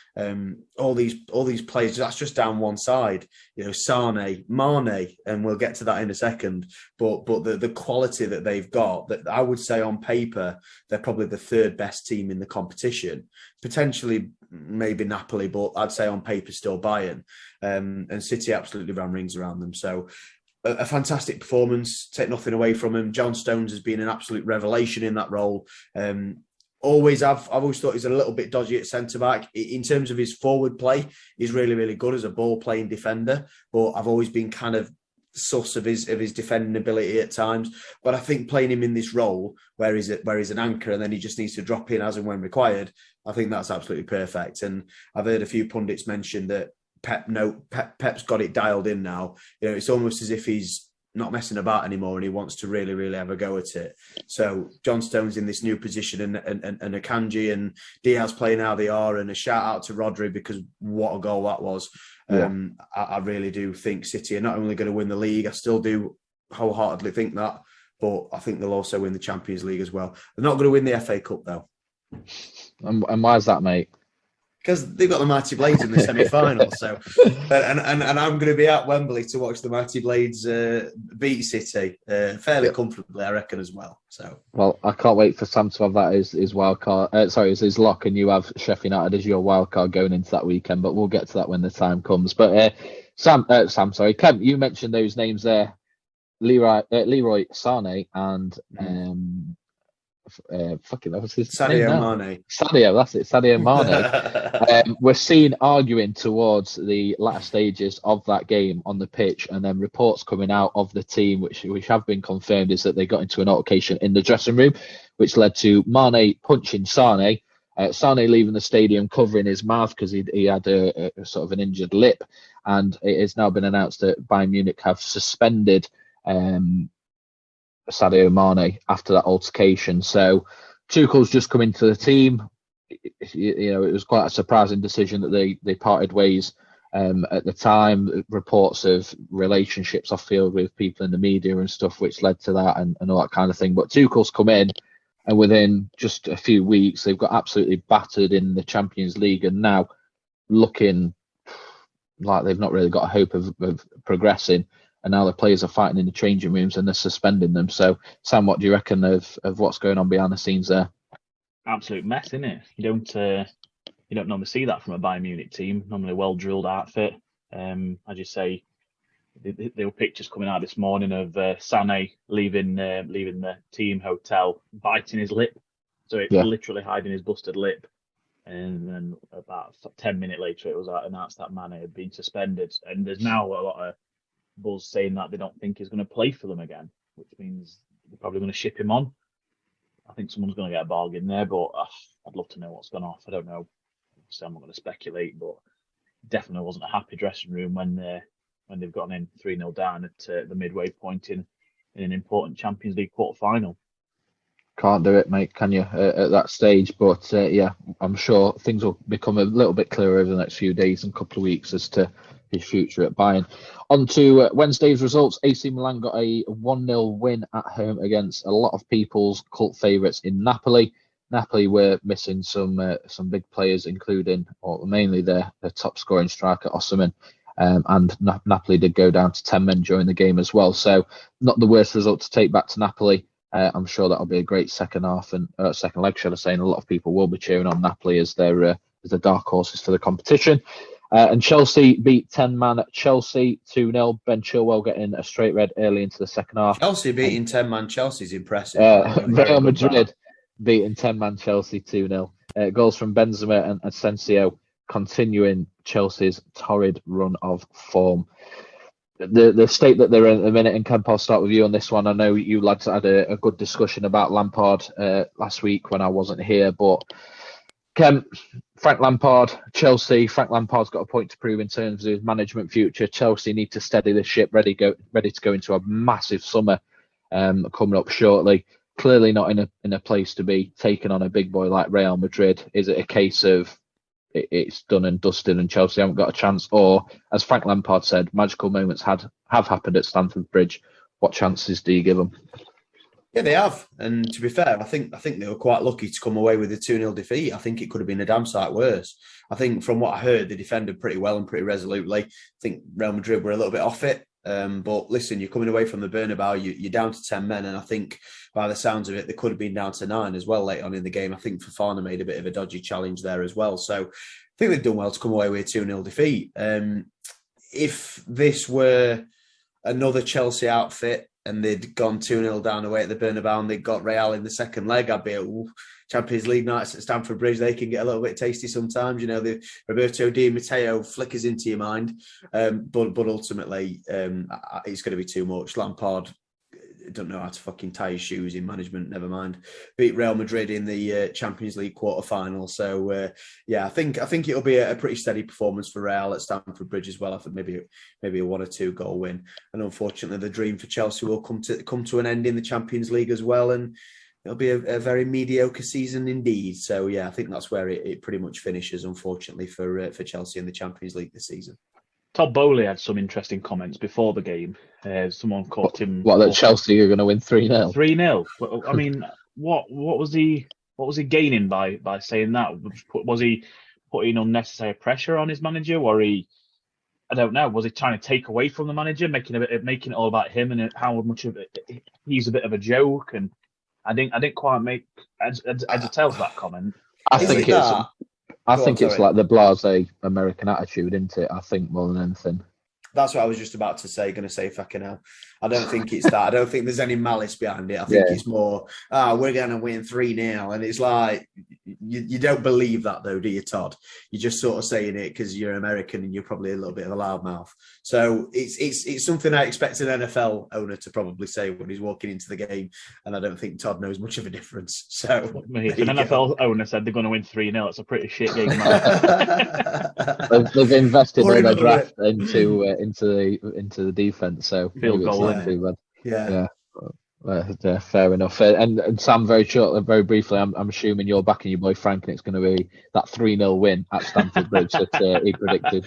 all these players, that's just down one side. Sane, Mane, and we'll get to that in a second. But the quality that they've got, that I would say on paper, they're probably the third best team in the competition. Potentially maybe Napoli, but I'd say on paper still Bayern. And City absolutely ran rings around them. So a fantastic performance, take nothing away from him. John Stones has been an absolute revelation in that role. I've always thought he's a little bit dodgy at centre-back. In terms of his forward play, he's really, really good as a ball-playing defender, but I've always been kind of sus of his defending ability at times. But I think playing him in this role where he's an anchor and then he just needs to drop in as and when required, I think that's absolutely perfect. And I've heard a few pundits mention that Pep's got it dialed in now. It's almost as if he's not messing about anymore and he wants to really, really have a go at it. So John Stones in this new position and Akanji and Diaz playing how they are, and a shout out to Rodri because what a goal that was. Yeah. I really do think City are not only going to win the league, I still do wholeheartedly think that, but I think they'll also win the Champions League as well. They're not going to win the FA Cup though. And why is that, mate? Because they've got the Mighty Blades in the semi-final, so and I'm going to be at Wembley to watch the Mighty Blades beat City fairly comfortably, I reckon, as well. So, well, I can't wait for Sam to have that as his wild card. As his lock, and you have Sheffield United as your wild card going into that weekend. But we'll get to that when the time comes. But Kemp, you mentioned those names there, Leroy Sané and that was his Sadio Mane. Sadio Mane. We're seen arguing towards the latter stages of that game on the pitch, and then reports coming out of the team, which have been confirmed, is that they got into an altercation in the dressing room, which led to Mane punching Sané. Sané leaving the stadium covering his mouth because he had a sort of an injured lip, and it has now been announced that Bayern Munich have suspended Sadio Mane after that altercation. So Tuchel's just come into the team. You know, it was quite a surprising decision that they parted ways. At the time, reports of relationships off field with people in the media and stuff, which led to that and all that kind of thing. But Tuchel's come in, and within just a few weeks, they've got absolutely battered in the Champions League, and now looking like they've not really got a hope of progressing. And now the players are fighting in the changing rooms and they're suspending them. So, Sam, what do you reckon of what's going on behind the scenes there? Absolute mess, isn't it? You don't normally see that from a Bayern Munich team. Normally, well-drilled outfit. As you say, there were pictures coming out this morning of Sané leaving the team hotel, biting his lip. So it's literally hiding his busted lip. And then about 10 minutes later, it was announced that Mane had been suspended. And there's now a lot of buzz saying that they don't think he's going to play for them again, which means they're probably going to ship him on. I think someone's going to get a bargain there, but I'd love to know what's gone off. I don't know. So I'm not going to speculate, but definitely wasn't a happy dressing room when they've gotten in 3-0 down at the midway point in an important Champions League quarter-final. Can't do it, mate, can you, at that stage? But I'm sure things will become a little bit clearer over the next few days and couple of weeks as to his future at Bayern. On to Wednesday's results. AC Milan got a 1-0 win at home against a lot of people's cult favourites in Napoli. Napoli were missing some big players, including, or mainly their top scoring striker, Osimhen. And Napoli did go down to 10 men during the game as well. So not the worst result to take back to Napoli. I'm sure that'll be a great second half and second leg, shall I say, and a lot of people will be cheering on Napoli as the dark horses for the competition. And Chelsea beat 10-man Chelsea 2-0. Ben Chilwell getting a straight red early into the second half. Chelsea beating 10-man Chelsea is impressive. Real Madrid beating 10-man Chelsea 2-0. Goals from Benzema and Asensio continuing Chelsea's torrid run of form. The state that they're in at the minute, and Kemp, I'll start with you on this one. I know you lads had a good discussion about Lampard last week when I wasn't here, but Kemp, Frank Lampard, Chelsea. Frank Lampard's got a point to prove in terms of his management future. Chelsea need to steady the ship, ready to go into a massive summer coming up shortly. Clearly not in a place to be taking on a big boy like Real Madrid. Is it a case of it's done and dusted and Chelsea haven't got a chance? Or, as Frank Lampard said, magical moments have happened at Stamford Bridge. What chances do you give them? Yeah, they have. And to be fair, I think they were quite lucky to come away with a 2-0 defeat. I think it could have been a damn sight worse. I think from what I heard, they defended pretty well and pretty resolutely. I think Real Madrid were a little bit off it. But listen, you're coming away from the Bernabeu, you're down to 10 men, and I think by the sounds of it, they could have been down to 9 as well late on in the game. I think Fofana made a bit of a dodgy challenge there as well. So I think they've done well to come away with a 2-0 defeat. If this were another Chelsea outfit and they'd gone 2-0 down away at the Bernabeu and they'd got Real in the second leg, I'd be at Champions League nights at Stamford Bridge. They can get a little bit tasty sometimes. You know, the Roberto Di Matteo flickers into your mind. But ultimately, it's going to be too much. Lampard don't know how to fucking tie his shoes in management, never mind. Beat Real Madrid in the Champions League quarter-final. So, I think it'll be a pretty steady performance for Real at Stamford Bridge as well. I think maybe a 1 or 2 goal win. And unfortunately, the dream for Chelsea will come to an end in the Champions League as well. And it'll be a very mediocre season indeed. So, I think that's where it pretty much finishes, unfortunately, for Chelsea in the Champions League this season. Todd Bowley had some interesting comments before the game. Someone caught him. What, that Chelsea are going to win 3-0? 3-0. I mean, what was he gaining by saying that? Was he putting unnecessary pressure on his manager? I don't know. Was he trying to take away from the manager, making it all about him and how much of it he's a bit of a joke? And I didn't quite make as to tell that comment. I think it's like the blasé American attitude, isn't it? I think more than anything. That's what I was just about to say. Going to say fucking hell. I don't think it's that. I don't think there's any malice behind it. I think it's more, we're going to win 3-0. And it's like, you don't believe that though, do you, Todd? You're just sort of saying it because you're American and you're probably a little bit of a loudmouth. So it's something I expect an NFL owner to probably say when he's walking into the game. And I don't think Todd knows much of a difference. So if an NFL owner said they're going to win 3-0, it's a pretty shit game. They've invested all their draft into the defense. So field goal. Yeah. Fair enough. And Sam, very briefly, I'm assuming you're backing your boy Frank, and it's going to be that 3-0 win at Stamford Bridge that he predicted.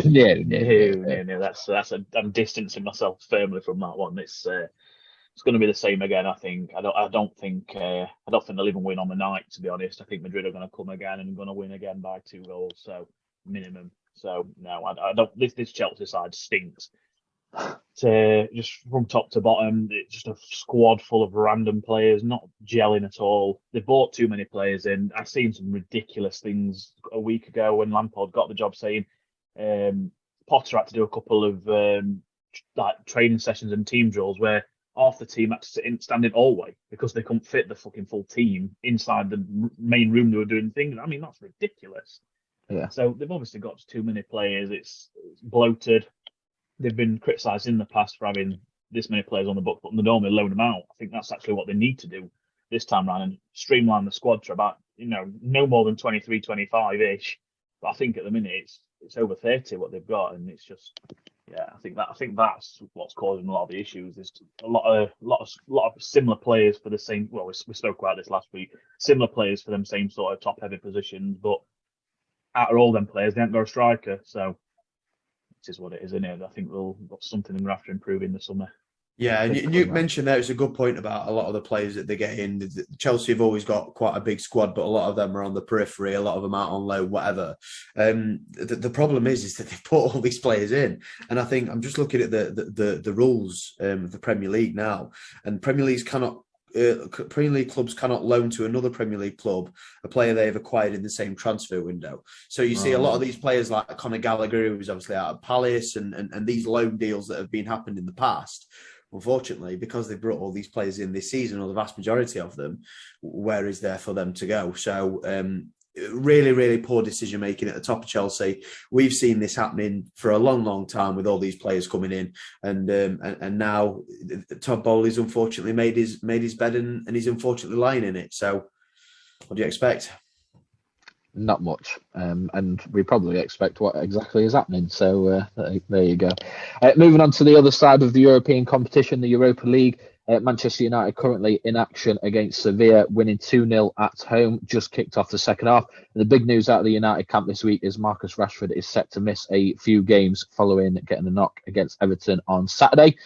No. I'm distancing myself firmly from that one. It's going to be the same again. I think. I don't think they'll even win on the night. To be honest, I think Madrid are going to come again and going to win again by 2 goals, so minimum. So no, I don't. This Chelsea side stinks. Just from top to bottom, it's just a squad full of random players, not gelling at all. They bought too many players in. I've seen some ridiculous things a week ago when Lampard got the job, saying Potter had to do a couple of like training sessions and team drills where half the team had to stand in hallway because they couldn't fit the fucking full team inside the main room they were doing things. I mean, that's ridiculous. Yeah. So they've obviously got too many players. It's bloated. They've been criticised in the past for having this many players on the book, but they normally loan them out. I think that's actually what they need to do this time round and streamline the squad to about, no more than 23, 25-ish. But I think at the minute it's over 30 what they've got, and it's just, I think that's what's causing a lot of the issues. There's a lot of similar players for the same. Well, we spoke about this last week. Similar players for them same sort of top heavy positions, but out of all them players, they haven't got a striker, so. Is what it is, isn't it? I think we'll got something we're going to have to improve in the summer. Yeah, and you mentioned there, it's a good point about a lot of the players that they get in. Chelsea have always got quite a big squad, but a lot of them are on the periphery, a lot of them out on loan, whatever. The problem is that they've put all these players in. And I think I'm just looking at the rules of the Premier League now, and Premier League clubs cannot loan to another Premier League club a player they have acquired in the same transfer window. So you see a lot of these players like Conor Gallagher, who was obviously out of Palace, and these loan deals that have been happened in the past. Unfortunately, because they brought all these players in this season, or the vast majority of them, where is there for them to go? So really, really poor decision making at the top of Chelsea. We've seen this happening for a long, long time with all these players coming in, and now Todd Bowley's unfortunately made his bed and he's unfortunately lying in it. So, what do you expect? Not much, and we probably expect what exactly is happening. So there you go. Moving on to the other side of the European competition, the Europa League. Manchester United currently in action against Sevilla, winning 2-0 at home, just kicked off the second half. The big news out of the United camp this week is Marcus Rashford is set to miss a few games following getting a knock against Everton on Saturday.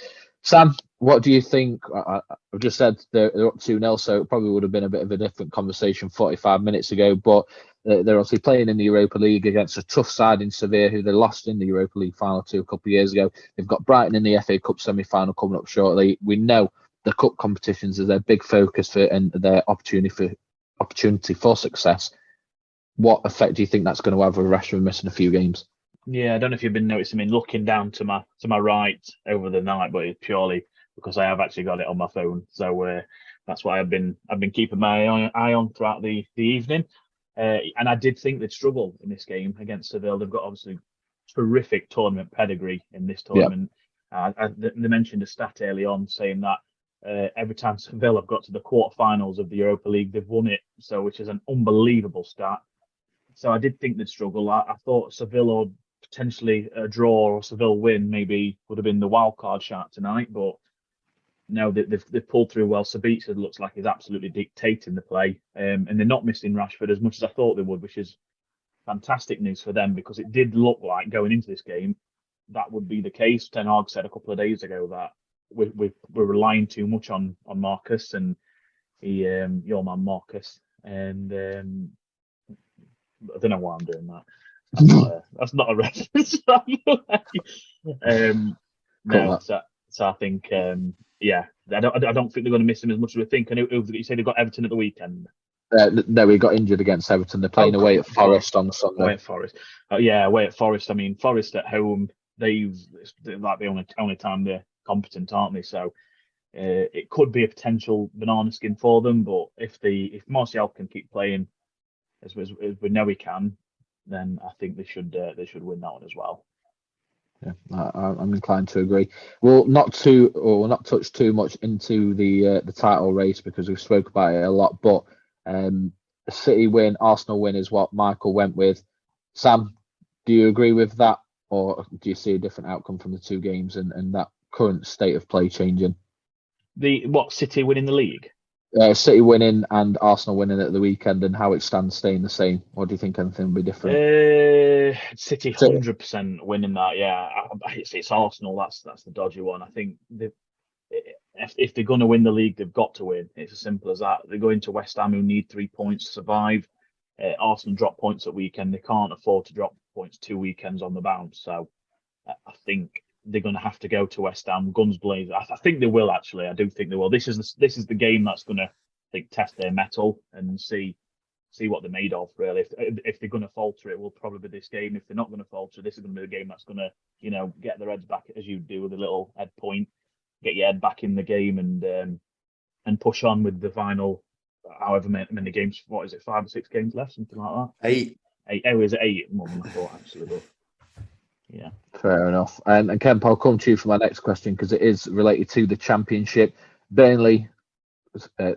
Sam, what do you think? I've just said they're up 2-0, so it probably would have been a bit of a different conversation 45 minutes ago, but they're obviously playing in the Europa League against a tough side in Sevilla, who they lost in the Europa League final to a couple of years ago. They've got Brighton in the FA Cup semi-final coming up shortly. We know the cup competitions is their big focus for and their opportunity for success. What effect do you think that's going to have with Rashford missing a few games? Yeah, I don't know if you've been noticing me looking down to my right over the night, but it's purely because I have actually got it on my phone. So that's why I've been keeping my eye on throughout the evening. And I did think they'd struggle in this game against Seville. They've got obviously terrific tournament pedigree in this tournament. Yeah. They mentioned a stat early on saying that every time Seville have got to the quarterfinals of the Europa League, they've won it. So, which is an unbelievable stat. So I did think they'd struggle. I thought Seville or potentially a draw or Seville win maybe would have been the wild card shot tonight, but no, they've pulled through well. Sabitzer looks like he's absolutely dictating the play, and they're not missing Rashford as much as I thought they would, which is fantastic news for them because it did look like going into this game that would be the case. Ten Hag said a couple of days ago that we're relying too much on Marcus and your man Marcus, and I don't know why I'm doing that. That's not a reference. No, so I think I don't think they're going to miss him as much as we think. And you say they've got Everton at the weekend. No, he got injured against Everton. They're playing away at Forest on Sunday. Away at Forest. Away at Forest. I mean, Forest at home, they're like the only time they're competent, aren't they? So it could be a potential banana skin for them. But if Martial can keep playing as we know he can, then I think they should win that one as well. Yeah, I'm inclined to agree. We'll not touch too much into the title race because we've spoke about it a lot. But a City win, Arsenal win is what Michael went with. Sam, do you agree with that, or do you see a different outcome from the two games and that current state of play changing? City winning the league? City winning and Arsenal winning at the weekend, and how it stands staying the same. Or do you think anything will be different? City 100% winning that. Yeah, it's Arsenal. That's the dodgy one. I think if they're going to win the league, they've got to win. It's as simple as that. They're going to West Ham, who need 3 points to survive. Arsenal drop points at weekend. They can't afford to drop points 2 weekends on the bounce. So I think they're going to have to go to West Ham, guns blazing. I think they will, actually. I do think they will. This is the game that's going to, I think, test their mettle and see what they're made of, really. If they're going to falter, it will probably be this game. If they're not going to falter, this is going to be the game that's going to, get their heads back, as you do with a little head point, get your head back in the game and push on with the final, however many games. What is it, 5 or 6 games left, something like that? 8. Oh, is it 8? More than I thought, actually, but yeah. Fair enough. And Kemp, I'll come to you for my next question because it is related to the Championship. Burnley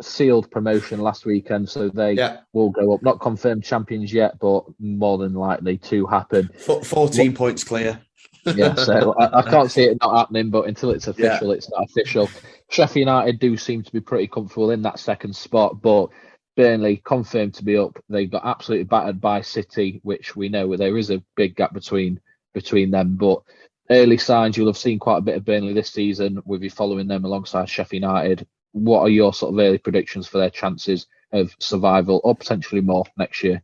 sealed promotion last weekend, so they will go up. Not confirmed champions yet, but more than likely to happen. 14 points clear. Yeah, so I can't see it not happening, but until it's official, it's not official. Sheffield United do seem to be pretty comfortable in that second spot, but Burnley confirmed to be up. They got absolutely battered by City, which we know there is a big gap between them. But early signs, you'll have seen quite a bit of Burnley this season with you following them alongside Sheffield United. What are your sort of early predictions for their chances of survival or potentially more next year?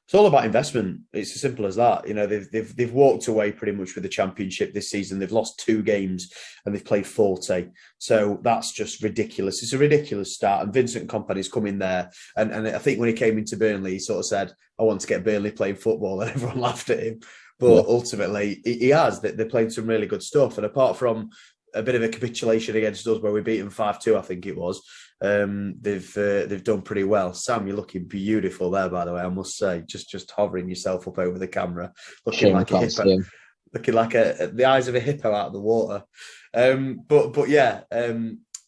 It's all about investment. It's as simple as that. They've walked away pretty much with the Championship this season. They've lost 2 games and they've played 40. So that's just ridiculous. It's a ridiculous start. And Vincent Kompany's come in there. And I think when he came into Burnley, he sort of said, I want to get Burnley playing football. And everyone laughed at him. But ultimately, he has. They're playing some really good stuff. And apart from a bit of a capitulation against us where we beat them 5-2, I think it was, they've done pretty well. Sam, you're looking beautiful there, by the way, I must say. Just hovering yourself up over the camera, looking like a hippo, looking like the eyes of a hippo out of the water.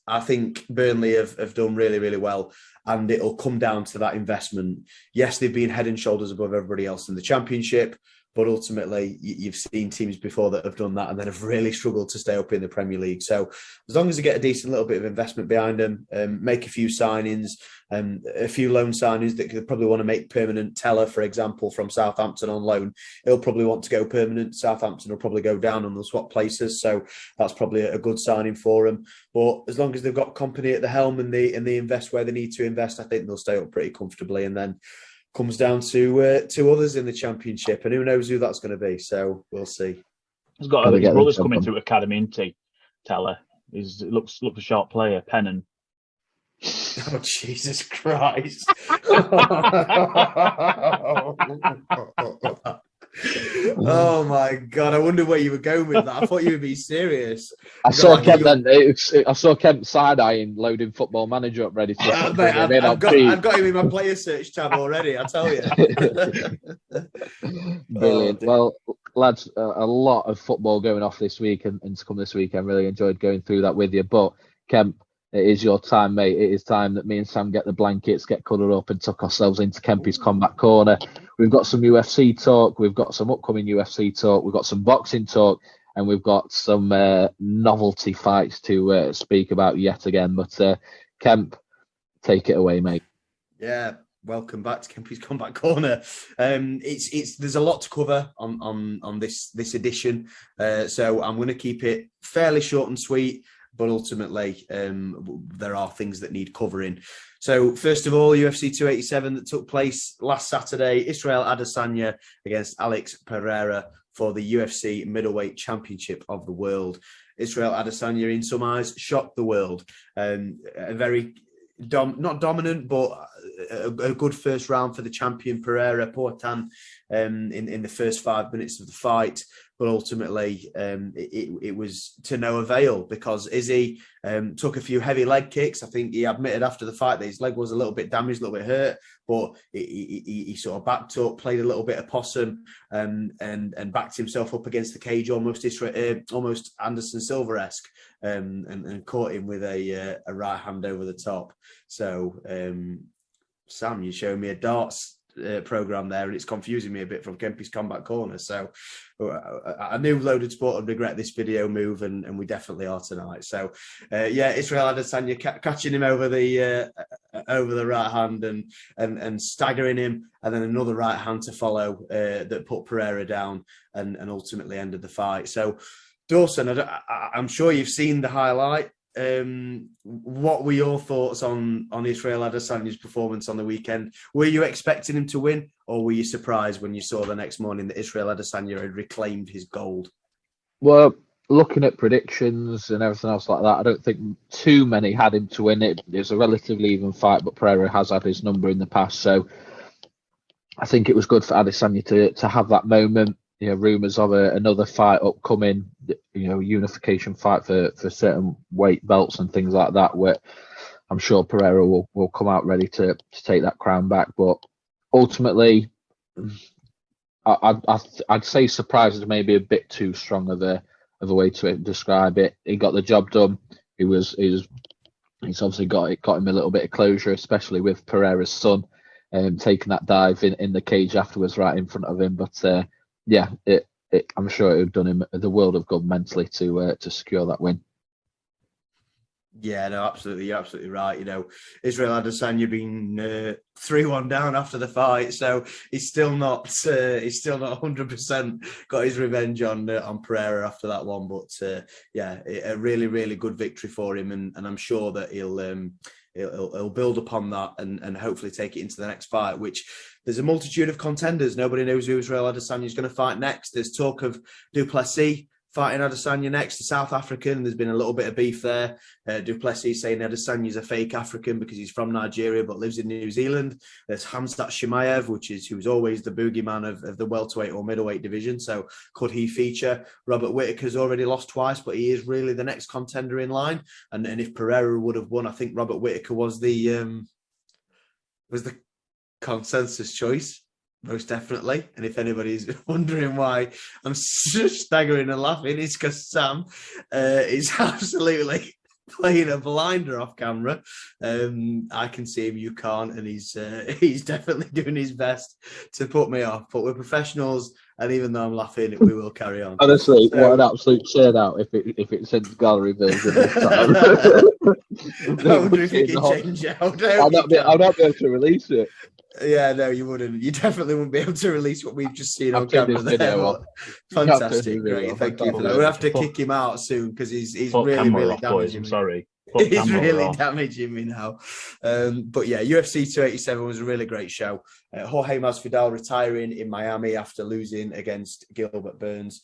I think Burnley have done really, really well, and it'll come down to that investment. Yes, they've been head and shoulders above everybody else in the Championship, but ultimately, you've seen teams before that have done that and then have really struggled to stay up in the Premier League. So as long as they get a decent little bit of investment behind them, make a few signings, a few loan signings that could probably want to make permanent. Teller, for example, from Southampton on loan, he'll probably want to go permanent. Southampton will probably go down and they'll swap places. So that's probably a good signing for them. But as long as they've got Kompany at the helm and they invest where they need to invest, I think they'll stay up pretty comfortably. And then comes down to others in the Championship, and who knows who that's going to be. So we'll see. He's got his brothers coming through academy, isn't he? Teller. He looks a sharp player. Pennon. Oh, Jesus Christ! Oh my God! I wonder where you were going with that. I thought you would be serious. I saw Kemp side-eyeing, loading Football Manager up ready to. I've got him in my player search tab already. I tell you. Brilliant. Well, lads, a lot of football going off this week and to come this weekend. Really enjoyed going through that with you. But Kemp, it is your time, mate. It is time that me and Sam get the blankets, get cuddled up, and tuck ourselves into Kempy's Combat Corner. We've got some UFC talk. We've got some upcoming UFC talk. We've got some boxing talk, and we've got some novelty fights to speak about yet again. But Kemp, take it away, mate. Yeah, welcome back to Kempy's Combat Corner. There's a lot to cover on this edition, so I'm going to keep it fairly short and sweet. But ultimately, there are things that need covering. So first of all, UFC 287 that took place last Saturday, Israel Adesanya against Alex Pereira for the UFC Middleweight Championship of the World. Israel Adesanya, in some eyes, shocked the world. A very not dominant, but a good first round for the champion Pereira, Portan, in the first 5 minutes of the fight. But ultimately, it was to no avail because Izzy took a few heavy leg kicks. I think he admitted after the fight that his leg was a little bit damaged, a little bit hurt, but he sort of backed up, played a little bit of possum, and backed himself up against the cage, almost Anderson Silva-esque, and caught him with a right hand over the top. So, Sam, you're showing me a darts program there, and it's confusing me a bit from Kempy's Combat Corner. So I knew Loaded Sport would regret this video move, and we definitely are tonight. So Israel Adesanya catching him over the right hand and staggering him, and then another right hand to follow that put Pereira down and ultimately ended the fight. So Dawson, I'm sure you've seen the highlight. What were your thoughts on Israel Adesanya's performance on the weekend? Were you expecting him to win, or were you surprised when you saw the next morning that Israel Adesanya had reclaimed his gold? Well, looking at predictions and everything else like that, I don't think too many had him to win. It was a relatively even fight, but Pereira has had his number in the past, so I think it was good for Adesanya to have that moment. Rumours of another fight upcoming, unification fight for certain weight belts and things like that, where I'm sure Pereira will come out ready to take that crown back. But ultimately, I'd say surprise is maybe a bit too strong of a way to describe it. He got the job done. He's obviously got him a little bit of closure, especially with Pereira's son taking that dive in the cage afterwards, right in front of him. But I'm sure it would have done him the world of good mentally to secure that win. Yeah, no, absolutely. You're absolutely right. Israel Adesanya being 3-1 down after the fight, so he's still not 100% got his revenge on Pereira after that one. But a really, really good victory for him, and I'm sure that he'll build upon that and hopefully take it into the next fight, which there's a multitude of contenders. Nobody knows who Israel Adesanya is going to fight next. There's talk of Du Plessis fighting Adesanya next, the South African. There's been a little bit of beef there. Du Plessis saying Adesanya is a fake African because he's from Nigeria but lives in New Zealand. There's Hamzat Chimaev, who was always the boogeyman of the welterweight or middleweight division. So could he feature? Robert Whittaker's already lost twice, but he is really the next contender in line. And if Pereira would have won, I think Robert Whittaker was the consensus choice. Most definitely. And if anybody's wondering why I'm staggering and laughing, it's because Sam is absolutely playing a blinder off camera. I can see him, you can't, and he's definitely doing his best to put me off. But we're professionals, and even though I'm laughing, we will carry on. Honestly, what an absolute share out if it sends gallery version this time. I wonder if you can change it. I'll not be able to release it. Yeah, no, you wouldn't. You definitely wouldn't be able to release what we've just seen on camera there. Fantastic, great. Thank you for that. We'll have to kick him out soon because he's really, really damaging me. Sorry. He's really damaging me now. But yeah, UFC 287 was a really great show. Jorge Masvidal retiring in Miami after losing against Gilbert Burns.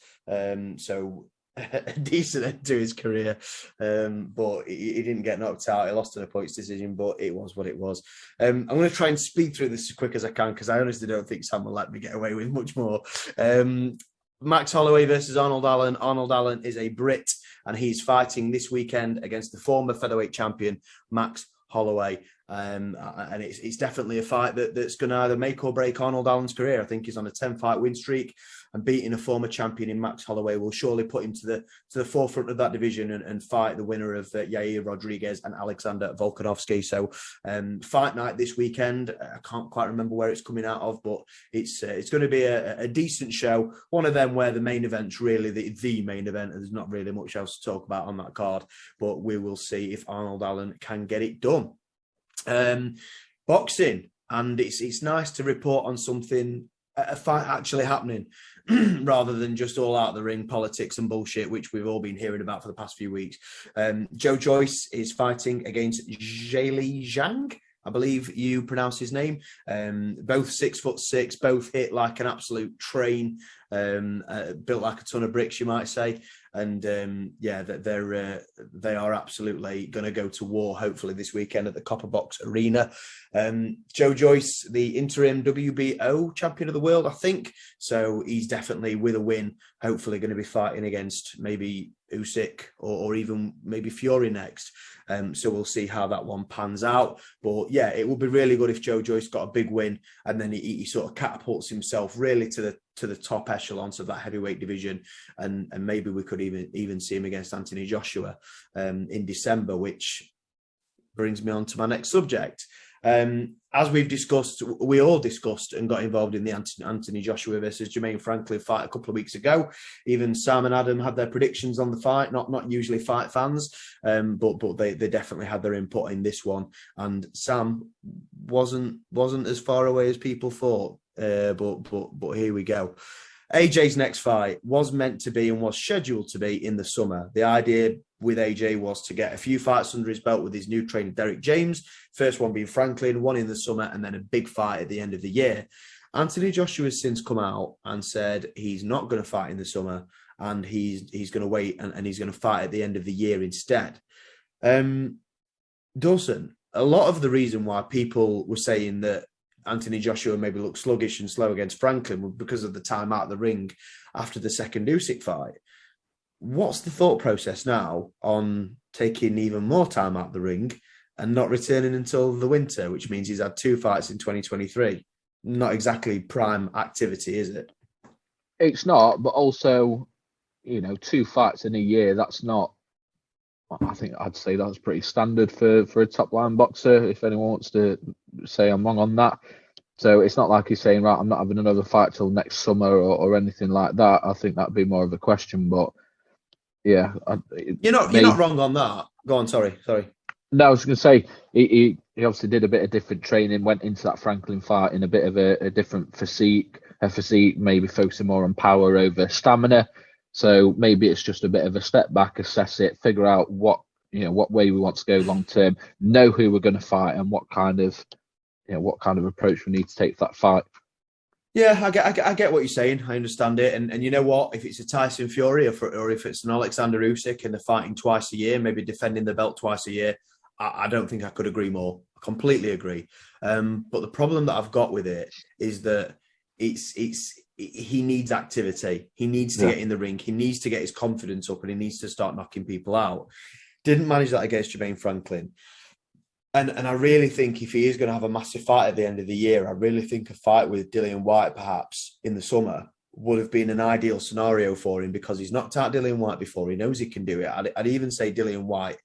So a decent end to his career, but he didn't get knocked out. He lost to the points decision, but it was what it was. I'm going to try and speed through this as quick as I can because I honestly don't think Sam will let me get away with much more. Max Holloway versus Arnold Allen. Arnold Allen is a Brit, and he's fighting this weekend against the former featherweight champion, Max Holloway. And it's definitely a fight that's going to either make or break Arnold Allen's career. I think he's on a 10-fight win streak, and beating a former champion in Max Holloway will surely put him to the forefront of that division and fight the winner of Yair Rodriguez and Alexander Volkanovski. So fight night this weekend. I can't quite remember where it's coming out of, but it's going to be a decent show. One of them where the main event's really the main event, and there's not really much else to talk about on that card, but we will see if Arnold Allen can get it done. Boxing, and it's nice to report on something, a fight actually happening rather than just all out of the ring politics and bullshit, which we've all been hearing about for the past few weeks. Joe Joyce is fighting against Zheli Zhang, I believe you pronounce his name. Both 6'6", both hit like an absolute train, built like a ton of bricks, you might say. And they are absolutely going to go to war, hopefully this weekend at the Copper Box Arena. Joe Joyce, the interim WBO champion of the world, I think. So he's definitely, with a win, hopefully going to be fighting against maybe Usyk or even maybe Fury next. So we'll see how that one pans out. But yeah, it would be really good if Joe Joyce got a big win and then he sort of catapults himself really to the top echelons of that heavyweight division, and maybe we could even see him against Anthony Joshua in December, which brings me on to my next subject. As we've discussed, we all discussed and got involved in the Anthony Joshua versus Jermaine Franklin fight a couple of weeks ago. Even Sam and Adam had their predictions on the fight, not usually fight fans, but they definitely had their input in this one. And Sam wasn't as far away as people thought, but here we go. AJ's next fight was meant to be and was scheduled to be in the summer. The idea with AJ was to get a few fights under his belt with his new trainer, Derek James. First one being Franklin, one in the summer, and then a big fight at the end of the year. Anthony Joshua has since come out and said he's not going to fight in the summer and he's going to wait and he's going to fight at the end of the year instead. Dawson, a lot of the reason why people were saying that Anthony Joshua maybe looked sluggish and slow against Franklin was because of the time out of the ring after the second Usyk fight. What's the thought process now on taking even more time out of the ring and not returning until the winter, which means he's had 2 fights in 2023? Not exactly prime activity, is it? It's not, but also, 2 fights in a year, that's not, I think I'd say that's pretty standard for a top line boxer, if anyone wants to say I'm wrong on that. So it's not like he's saying, right, I'm not having another fight till next summer or anything like that. I think that'd be more of a question, but yeah. You're not wrong on that. Go on, sorry. No, I was going to say, he obviously did a bit of different training, went into that Franklin fight in a bit of a different physique, maybe focusing more on power over stamina. So maybe it's just a bit of a step back, assess it, figure out what way we want to go long term, know who we're going to fight and what kind of approach we need to take for that fight. Yeah, I get what you're saying. I understand it. And you know what? If it's a Tyson Fury or if it's an Alexander Usyk and they're fighting twice a year, maybe defending the belt twice a year, I don't think I could agree more. I completely agree. But the problem that I've got with it is that he needs activity. He needs to get in the ring. He needs to get his confidence up and he needs to start knocking people out. Didn't manage that against Jermaine Franklin. And I really think if he is going to have a massive fight at the end of the year, I really think a fight with Dillian Whyte perhaps in the summer would have been an ideal scenario for him because he's knocked out Dillian Whyte before. He knows he can do it. I'd even say Dillian Whyte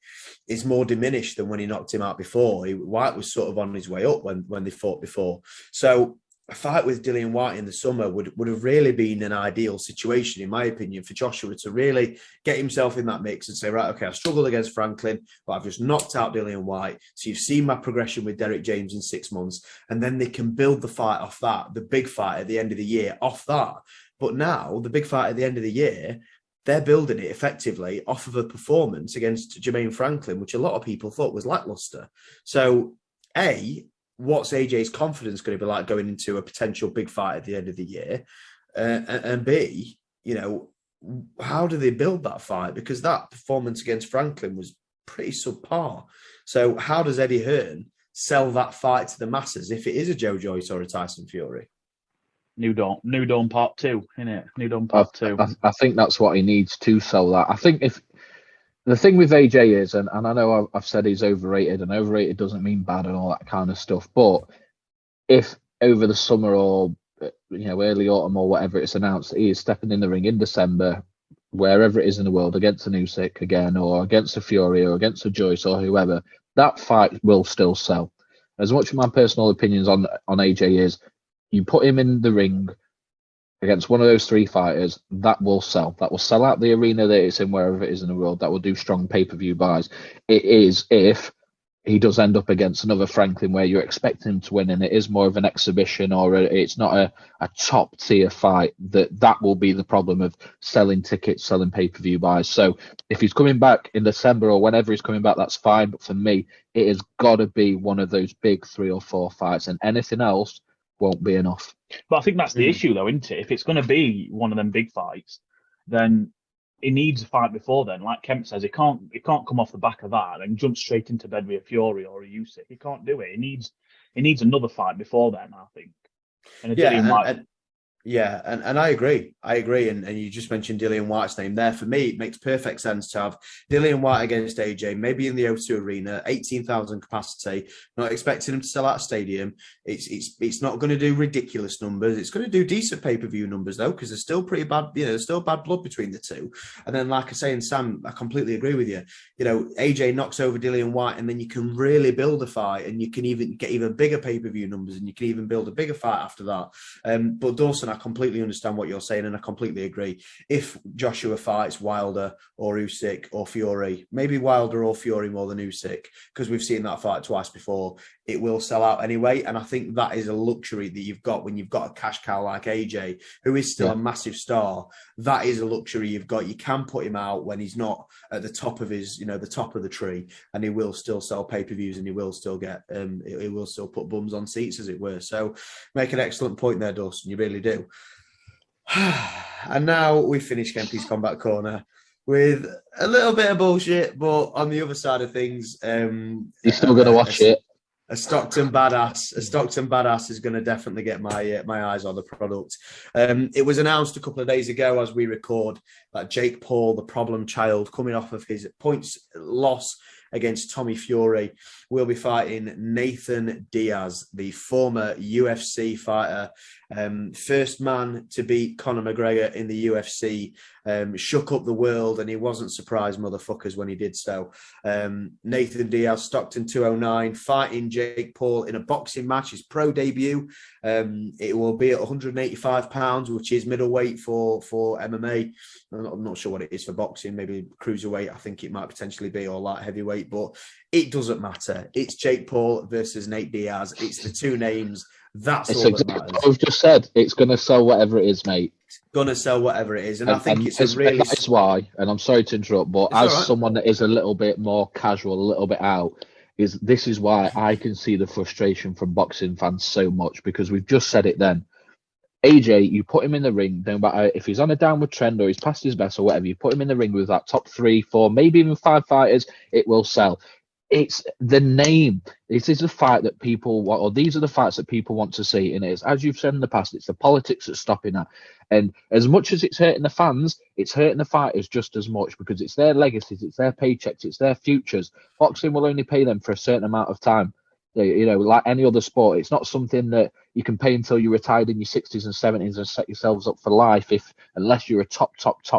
is more diminished than when he knocked him out before. Whyte was sort of on his way up when they fought before. So a fight with Dillian Whyte in the summer would have really been an ideal situation, in my opinion, for Joshua to really get himself in that mix and say, right, okay, I've struggled against Franklin, but I've just knocked out Dillian Whyte. So you've seen my progression with Derek James in 6 months, and then they can build the fight off that, the big fight at the end of the year off that. But now, the big fight at the end of the year, they're building it effectively off of a performance against Jermaine Franklin, which a lot of people thought was lackluster. So, what's AJ's confidence going to be like going into a potential big fight at the end of the year? And B, how do they build that fight? Because that performance against Franklin was pretty subpar. So how does Eddie Hearn sell that fight to the masses if it is a Joe Joyce or a Tyson Fury? New Dawn Part 2, innit? New Dawn Part 2. I think that's what he needs to sell that. I think if the thing with AJ is, and I know I've said he's overrated, and overrated doesn't mean bad and all that kind of stuff, but if over the summer or early autumn or whatever it's announced that he is stepping in the ring in December, wherever it is in the world, against an Usyk again, or against a Fury, or against a Joyce, or whoever, that fight will still sell. As much of my personal opinions on AJ is, you put him in the ring against one of those 3 fighters, that will sell. That will sell out the arena that it's in, wherever it is in the world. That will do strong pay-per-view buys. It is if he does end up against another Franklin where you're expecting him to win and it is more of an exhibition or it's not a top-tier fight, that will be the problem of selling tickets, selling pay-per-view buys. So if he's coming back in December or whenever he's coming back, that's fine. But for me, it has got to be one of those big 3 or 4 fights, and anything else won't be enough. But I think that's the issue, though, isn't it? If it's going to be one of them big fights, then he needs a fight before then. Like Kemp says, he can't come off the back of that and jump straight into bed with a Fury or a Usyk. He can't do it. He needs another fight before then, I think. And Yeah, and I agree. And you just mentioned Dillian White's name there. For me, it makes perfect sense to have Dillian White against AJ, maybe in the O2 Arena, 18,000 capacity. Not expecting him to sell out a stadium. It's not going to do ridiculous numbers. It's going to do decent pay-per-view numbers though, because there's still pretty bad. There's still bad blood between the two. And then, like I say, and Sam, I completely agree with you. AJ knocks over Dillian White, and then you can really build a fight, and you can even get even bigger pay-per-view numbers, and you can even build a bigger fight after that. But Dawson, I completely understand what you're saying, and I completely agree. If Joshua fights Wilder or Usyk or Fury, maybe Wilder or Fury more than Usyk, because we've seen that fight twice before, it will sell out anyway. And I think that is a luxury that you've got when you've got a cash cow like AJ, who is still a massive star. That is a luxury you've got. You can put him out when he's not at the top of his, the top of the tree, and he will still sell pay-per-views, and he will still get, he will still put bums on seats, as it were. So make an excellent point there, Dawson. You really do. And now we finish Kempy's Combat Corner with a little bit of bullshit, but on the other side of things, you're still going to watch it. A Stockton badass is going to definitely get my eyes on the product. It was announced a couple of days ago as we record that Jake Paul, the problem child, coming off of his points loss against Tommy Fury, will be fighting Nathan Diaz, the former UFC fighter, first man to beat Conor McGregor in the UFC, shook up the world, and he wasn't surprised, motherfuckers, when he did so. Nathan Diaz, Stockton 209, fighting Jake Paul in a boxing match, his pro debut. It will be at 185 pounds, which is middleweight for MMA. I'm not sure what it is for boxing, maybe cruiserweight, I think it might potentially be, or light heavyweight, but it doesn't matter. It's Jake Paul versus Nate Diaz. It's the two names. That's all that matters. I've just said it's going to sell whatever it is, mate. It's going to sell whatever it is, and I think it's a really. That's why, and I'm sorry to interrupt, but as someone that is a little bit more casual, a little bit out, this is why I can see the frustration from boxing fans so much, because we've just said it then. AJ, you put him in the ring, no matter if he's on a downward trend or he's past his best or whatever, you put him in the ring with that top 3, 4, maybe even 5 fighters, it will sell. It's the name. This is a fight that people want, or these are the fights that people want to see. And it's, as you've said in the past, it's the politics that's stopping that. And as much as it's hurting the fans, it's hurting the fighters just as much, because it's their legacies, it's their paychecks, it's their futures. Boxing will only pay them for a certain amount of time. Like any other sport, it's not something that you can pay until you're retired in your 60s and 70s and set yourselves up for life, unless you're a top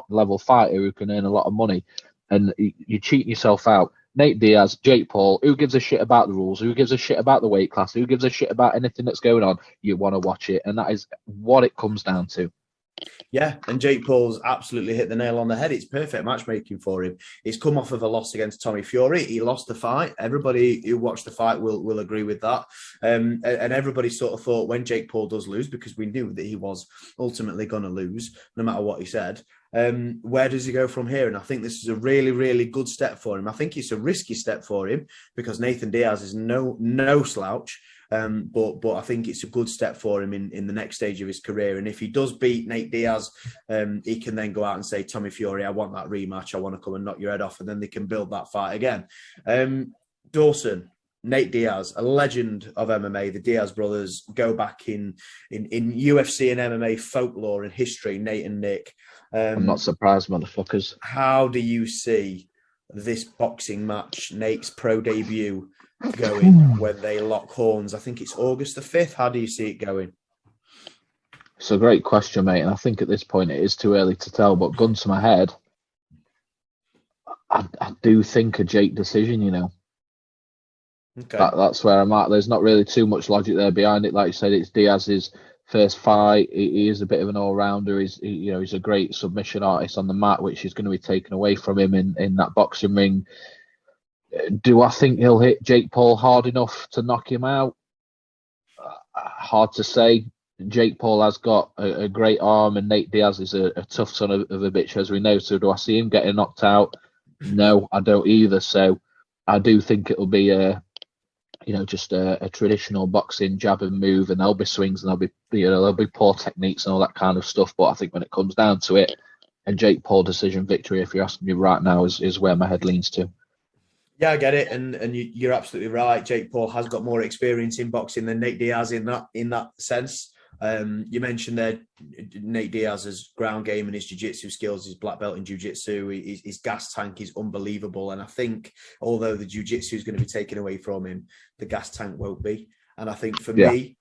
level fighter who can earn a lot of money, and you're cheating yourself out. Nate Diaz, Jake Paul, who gives a shit about the rules? Who gives a shit about the weight class? Who gives a shit about anything that's going on? You want to watch it, and that is what it comes down to. Yeah, and Jake Paul's absolutely hit the nail on the head. It's perfect matchmaking for him. He's come off of a loss against Tommy Fury. He lost the fight. Everybody who watched the fight will agree with that. And everybody sort of thought when Jake Paul does lose, because we knew that he was ultimately going to lose, no matter what he said, where does he go from here? And I think this is a really, really good step for him. I think it's a risky step for him, because Nathan Diaz is no slouch. But I think it's a good step for him in the next stage of his career. And if he does beat Nate Diaz, he can then go out and say, Tommy Fury, I want that rematch. I want to come and knock your head off. And then they can build that fight again. Dawson, Nate Diaz, a legend of MMA. The Diaz brothers go back in UFC and MMA folklore and history, Nate and Nick. I'm not surprised, motherfuckers. How do you see this boxing match, Nate's pro debut, going when they lock horns? I think it's August the 5th. How do you see it going? It's a great question, mate. And I think at this point it is too early to tell. But gun to my head, I do think a Jake decision, Okay. That's where I'm at. There's not really too much logic there behind it. Like you said, it's Diaz's first fight. He is a bit of an all-rounder. He's a great submission artist on the mat, which is going to be taken away from him in that boxing ring. Do I think he'll hit Jake Paul hard enough to knock him out? Hard to say. Jake Paul has got a great arm, and Nate Diaz is a tough son of a bitch, as we know. So do I see him getting knocked out? No, I don't either. So I do think it'll be just a traditional boxing jab and move, and there'll be swings, and there'll be poor techniques and all that kind of stuff. But I think when it comes down to it, a Jake Paul decision victory, if you're asking me right now, is where my head leans to. Yeah, I get it, and you're absolutely right. Jake Paul has got more experience in boxing than Nate Diaz in that sense. You mentioned there Nate Diaz's ground game and his jiu-jitsu skills, his black belt in jiu-jitsu, his gas tank is unbelievable. And I think although the jiu-jitsu is going to be taken away from him, the gas tank won't be. And I think for me,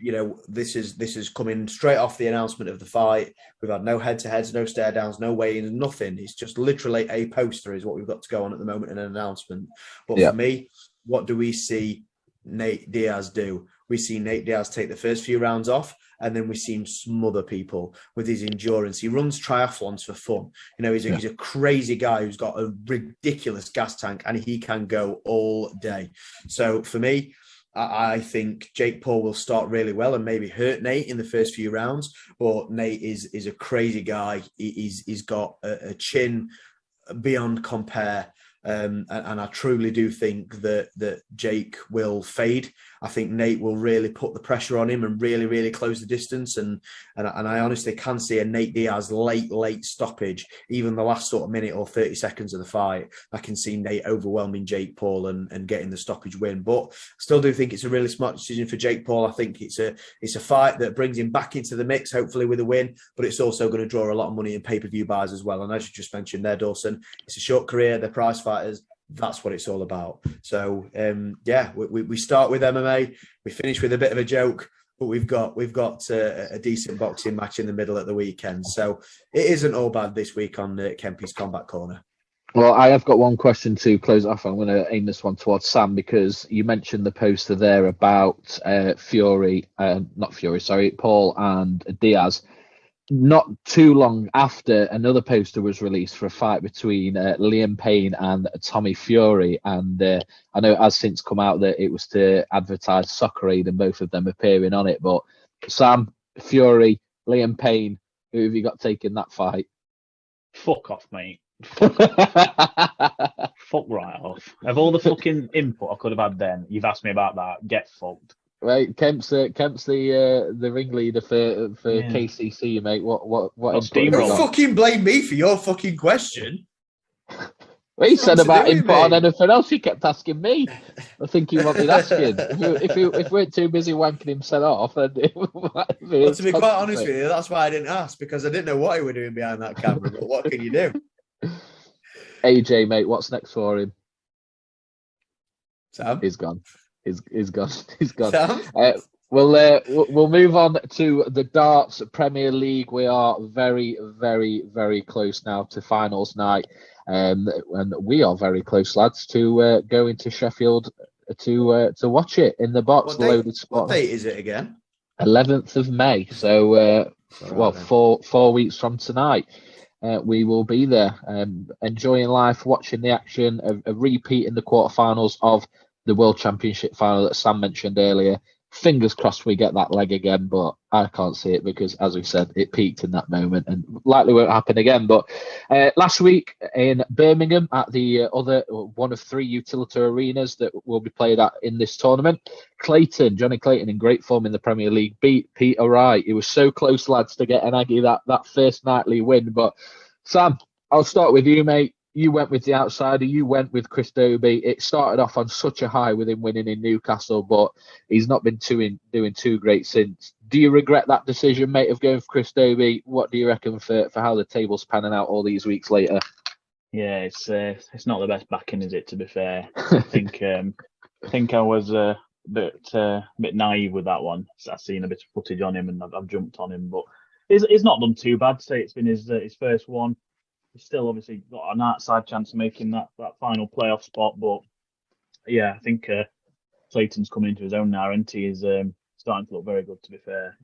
you know, this is coming straight off the announcement of the fight. We've had no head-to-heads, no stare-downs, no weigh-ins, nothing. It's just literally a poster is what we've got to go on at the moment in an announcement. But for me, what do we see Nate Diaz do? We see Nate Diaz take the first few rounds off, and then we see him smother people with his endurance. He runs triathlons for fun. You know, he's a crazy guy who's got a ridiculous gas tank, and he can go all day. So for me, I think Jake Paul will start really well and maybe hurt Nate in the first few rounds. But Nate is a crazy guy. He's got a chin beyond compare. And I truly do think that Jake will fade. I think Nate will really put the pressure on him and really, really close the distance. And I honestly can see a Nate Diaz late stoppage, even the last sort of minute or 30 seconds of the fight. I can see Nate overwhelming Jake Paul and getting the stoppage win. But I still do think it's a really smart decision for Jake Paul. I think it's a fight that brings him back into the mix, hopefully with a win, but it's also going to draw a lot of money in pay-per-view buys as well. And as you just mentioned there, Dawson, it's a short career. They're prize fighters. That's what it's all about. So, we start with MMA. We finish with a bit of a joke, but we've got a decent boxing match in the middle at the weekend. So it isn't all bad this week on Kempy's Combat Corner. Well, I have got one question to close off. I'm going to aim this one towards Sam, because you mentioned the poster there about Paul and Diaz. Not too long after, another poster was released for a fight between Liam Payne and Tommy Fury, and I know it has since come out that it was to advertise Soccer Aid and both of them appearing on it. But Sam, Fury, Liam Payne, who have you got taking that fight? Fuck off, mate. Fuck right off. Of all the fucking input I could have had then, you've asked me about that. Get fucked. Right, Kemp's the ringleader for KCC, mate. What Don't fucking blame me for your fucking question. Well, he said about input on anything else. He kept asking me. I think he wanted asking. If we weren't too busy wanking himself off, then well, to be quite honest with you, that's why I didn't ask, because I didn't know what he were doing behind that camera. But what can you do? AJ, mate, what's next for him? Sam? He's gone. He's gone. He's gone. Sam? We'll move on to the Darts Premier League. We are very, very, very close now to finals night, and we are very close, lads, to going to Sheffield to watch it in the box. Loaded Sport. What date is it again? 11th of May. So, 4 weeks from tonight. We will be there, enjoying life, watching the action, a repeat in the quarterfinals of the World Championship final that Sam mentioned earlier. Fingers crossed we get that leg again, but I can't see it because, as we said, it peaked in that moment and likely won't happen again. But last week in Birmingham at the other one of three utility arenas that will be played at in this tournament, Johnny Clayton, in great form in the Premier League, beat Peter Wright. It was so close, lads, to get an Aggie that first nightly win. But Sam, I'll start with you, mate. You went with the outsider. You went with Chris Dobey. It started off on such a high with him winning in Newcastle, but he's not been doing too great since. Do you regret that decision, mate, of going for Chris Dobey? What do you reckon for how the table's panning out all these weeks later? Yeah, it's not the best backing, is it? To be fair, I think I was a bit naive with that one. I've seen a bit of footage on him and I've jumped on him, but he's not done too bad. Say it's been his first one. He's still obviously got an outside chance of making that final playoff spot. But yeah, I think Clayton's coming into his own now, and he is starting to look very good, to be fair.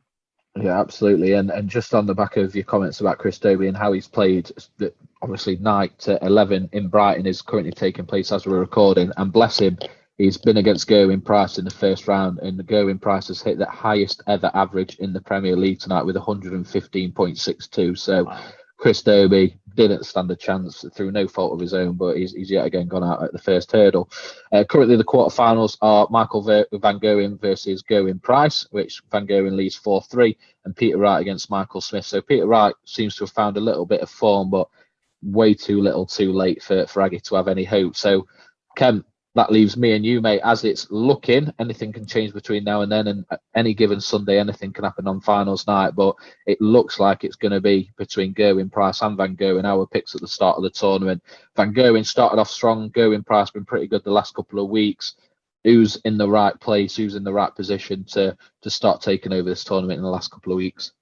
Yeah, absolutely. And just on the back of your comments about Chris Dobey and how he's played, obviously night 11 in Brighton is currently taking place as we're recording. And bless him, he's been against Gerwyn Price in the first round, and the Gerwyn Price has hit the highest ever average in the Premier League tonight with 115.62. So wow. Chris Dobey didn't stand a chance through no fault of his own, but he's yet again gone out at the first hurdle. Currently, the quarterfinals are Michael Van Gerwen versus Gerwyn Price, which Van Gerwen leads 4-3, and Peter Wright against Michael Smith. So Peter Wright seems to have found a little bit of form, but way too little too late for Aggie to have any hope. So, Ken, that leaves me and you, mate. As it's looking, anything can change between now and then, and any given Sunday, anything can happen on finals night. But it looks like it's going to be between Gerwin Price and Van Gerwen, our picks at the start of the tournament. Van Gerwen started off strong. Gerwin Price been pretty good the last couple of weeks. Who's in the right place? Who's in the right position to start taking over this tournament in the last couple of weeks?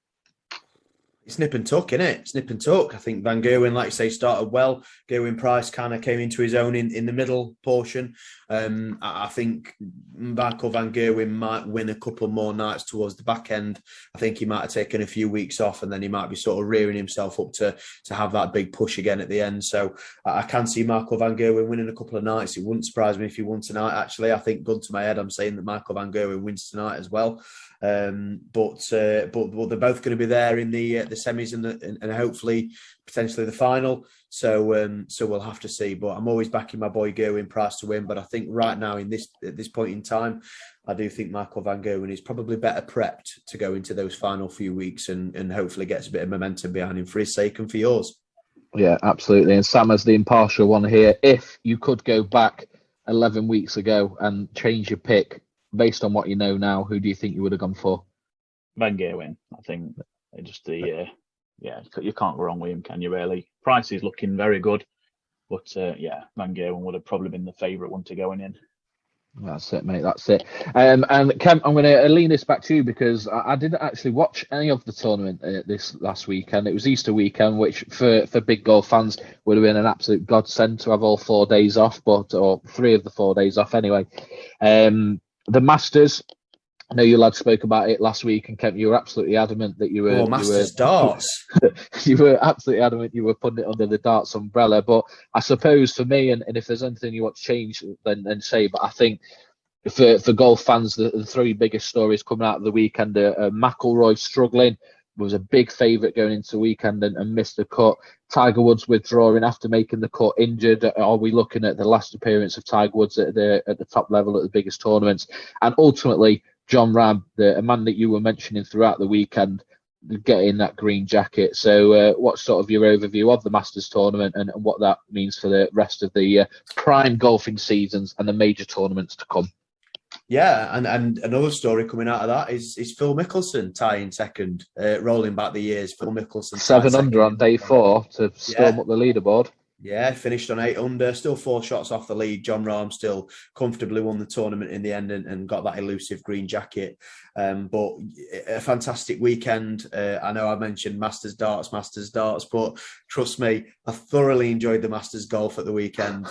It's nip and tuck, isn't it? It's nip and tuck. I think Van Gerwen, like you say, started well. Gerwin Price kind of came into his own in the middle portion. I think Michael Van Gerwen might win a couple more nights towards the back end. I think he might have taken a few weeks off, and then he might be sort of rearing himself up to have that big push again at the end. So I can see Michael Van Gerwen winning a couple of nights. It wouldn't surprise me if he won tonight, actually. I think, gun to my head, I'm saying that Michael Van Gerwen wins tonight as well. But they're both going to be there in the semis and hopefully potentially the final. So we'll have to see. But I'm always backing my boy Gerwin Price to win. But I think right now at this point in time, I do think Michael Van Gerwen is probably better prepped to go into those final few weeks and hopefully gets a bit of momentum behind him for his sake and for yours. Yeah, absolutely. And Sam, as the impartial one here, if you could go back 11 weeks ago and change your pick based on what you know now, who do you think you would have gone for? Van Gerwen. I think just you can't go wrong with him, can you really? Price is looking very good, but Van Gerwen would have probably been the favourite one to going in. That's it, mate. That's it. And Kemp, I'm going to lean this back to you because I didn't actually watch any of the tournament this last weekend. It was Easter weekend, which for big golf fans would have been an absolute godsend to have all 4 days off, or 3 of the 4 days off anyway. The Masters, I know you lads spoke about it last week, and Kemp, you were absolutely adamant that you were... Masters darts. You were absolutely adamant you were putting it under the darts umbrella. But I suppose for me, and if there's anything you want to change, then say. But I think for golf fans, the 3 biggest stories coming out of the weekend are McIlroy struggling, was a big favourite going into the weekend and missed the cut. Tiger Woods withdrawing after making the cut, injured. Are we looking at the last appearance of Tiger Woods at the top level at the biggest tournaments? And ultimately, John Ram, a man that you were mentioning throughout the weekend, getting that green jacket. So what's sort of your overview of the Masters tournament and what that means for the rest of the prime golfing seasons and the major tournaments to come? Yeah, and another story coming out of that is Phil Mickelson tying second, rolling back the years. Phil Mickelson 7 under on day 4 to storm up the leaderboard. Yeah, finished on 8 under, still 4 shots off the lead. John Rahm still comfortably won the tournament in the end and got that elusive green jacket. But a fantastic weekend. I know I mentioned Masters darts, but trust me, I thoroughly enjoyed the Masters golf at the weekend.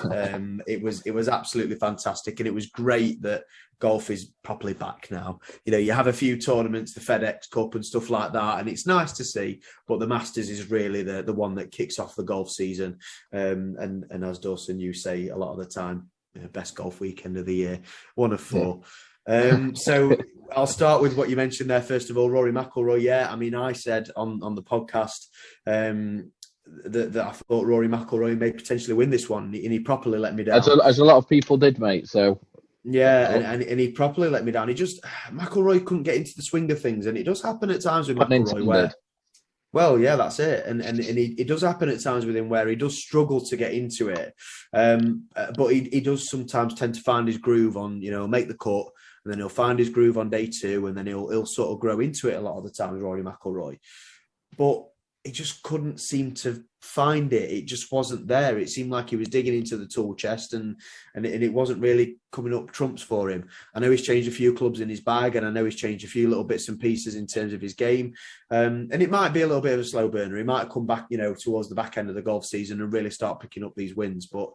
It was absolutely fantastic, and it was great that golf is properly back now. You know, you have a few tournaments, the FedEx Cup and stuff like that, and it's nice to see, but the Masters is really the one that kicks off the golf season. And as Dawson, you say a lot of the time, best golf weekend of the year, 1 of 4. So I'll start with what you mentioned there. First of all, Rory McIlroy. Yeah, I mean, I said on the podcast that I thought Rory McIlroy may potentially win this one, and he properly let me down. As a lot of people did, mate. So yeah, and he properly let me down. McIlroy couldn't get into the swing of things, and it does happen at times with McIlroy where. Well, yeah, that's it, and it does happen at times with him where he does struggle to get into it, but he does sometimes tend to find his groove on, make the cut, and then he'll find his groove on day 2, and then he'll sort of grow into it a lot of the time, Rory McIlroy. But he just couldn't seem to find it. It just wasn't there. It seemed like he was digging into the tool chest and it wasn't really coming up trumps for him. I know he's changed a few clubs in his bag, and I know he's changed a few little bits and pieces in terms of his game. And it might be a little bit of a slow burner. He might come back, towards the back end of the golf season and really start picking up these wins. But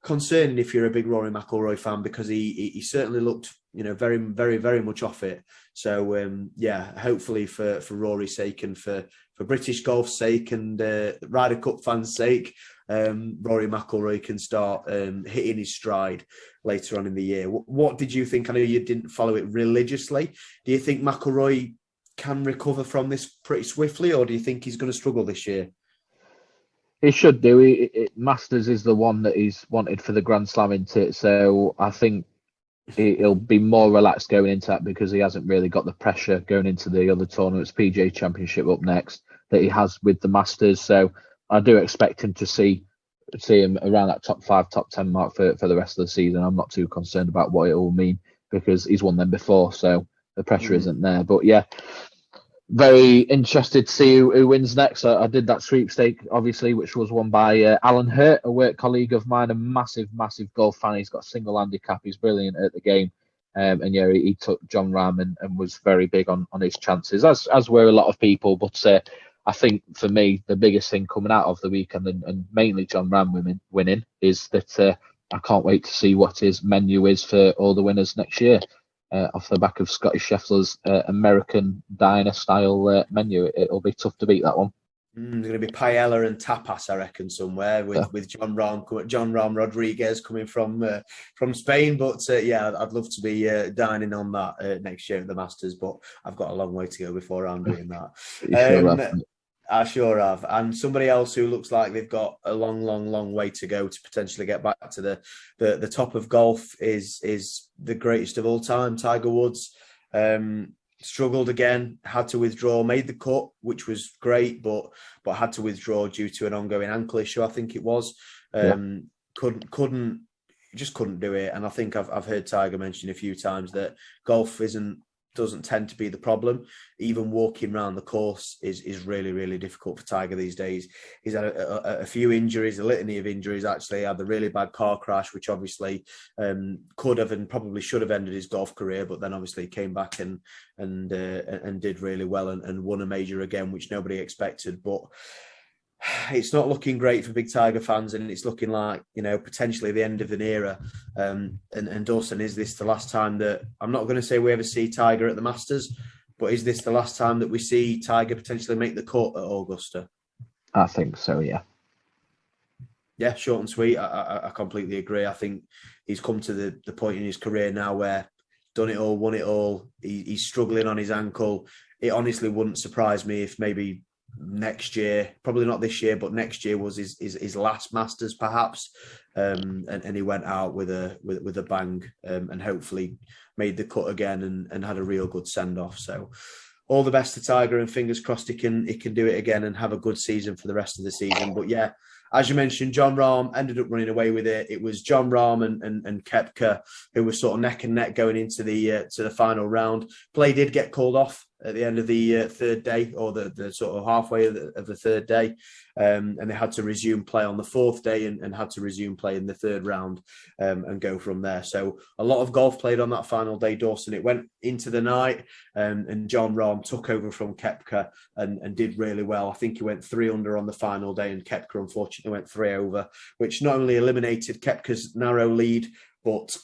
concerning if you're a big Rory McIlroy fan, because he certainly looked, very, very, very much off it. So, hopefully for Rory's sake and for British golf's sake and Ryder Cup fans' sake, Rory McIlroy can start hitting his stride later on in the year. What did you think? I know you didn't follow it religiously. Do you think McIlroy can recover from this pretty swiftly, or do you think he's going to struggle this year? He should do. Masters is the one that he's wanted for the Grand Slam, isn't it? So I think he'll be more relaxed going into that because he hasn't really got the pressure going into the other tournaments, PGA Championship up next, that he has with the Masters. So I do expect him to see see him around that top 5, top 10 mark for the rest of the season. I'm not too concerned about what it will mean because he's won them before, so the pressure isn't there. But yeah, very interested to see who wins next. I did that sweepstake, obviously, which was won by Alan Hurt, a work colleague of mine, a massive golf fan. He's got a single handicap. He's brilliant at the game. And yeah, he took John Rahm and was very big on his chances, as were a lot of people. But I think for me, the biggest thing coming out of the weekend, and mainly John Rahm winning, is that I can't wait to see what his menu is for all the winners next year. Off the back of Scottish Scheffler's American diner style menu, it'll be tough to beat that one. There's going to be paella and tapas, I reckon, somewhere with John Rahm Rodriguez coming from Spain. But yeah, I'd love to be dining on that next year at the Masters. But I've got a long way to go before I'm doing that. I sure have. And somebody else who looks like they've got a long way to go to potentially get back to the top of golf is the greatest of all time, Tiger Woods. Struggled again, had to withdraw, made the cut, which was great, but had to withdraw due to an ongoing ankle issue, I think it was. Couldn't do it. And I think I've heard Tiger mention a few times that golf doesn't tend to be the problem. Even walking around the course is really, really difficult for Tiger these days. He's had a few injuries, a litany of injuries actually. He had the really bad car crash, which obviously could have and probably should have ended his golf career, but then obviously came back and did really well and won a major again, which nobody expected. But it's not looking great for big Tiger fans, and it's looking like, potentially the end of an era. And Dawson, is this the last time that, I'm not going to say we ever see Tiger at the Masters, but is this the last time that we see Tiger potentially make the cut at Augusta? I think so, yeah. Yeah, short and sweet. I completely agree. I think he's come to the point in his career now where done it all, won it all. He's struggling on his ankle. It honestly wouldn't surprise me if maybe next year, probably not this year, but next year was his last Masters perhaps, and he went out with a bang, and hopefully made the cut again and had a real good send off. So all the best to Tiger, and fingers crossed he can do it again and have a good season for the rest of the season. But yeah, as you mentioned, John Rahm ended up running away with it. It was John Rahm and Koepka who were sort of neck and neck going into the final round. Play did get called off at the end of the third day, or the sort of halfway of the third day, and they had to resume play on the fourth day and had to resume play in the third round and go from there. So a lot of golf played on that final day, Dawson. It went into the night, and John Rahm took over from Koepka and did really well. I think he went 3 under on the final day, and Koepka unfortunately went 3 over, which not only eliminated Koepka's narrow lead, but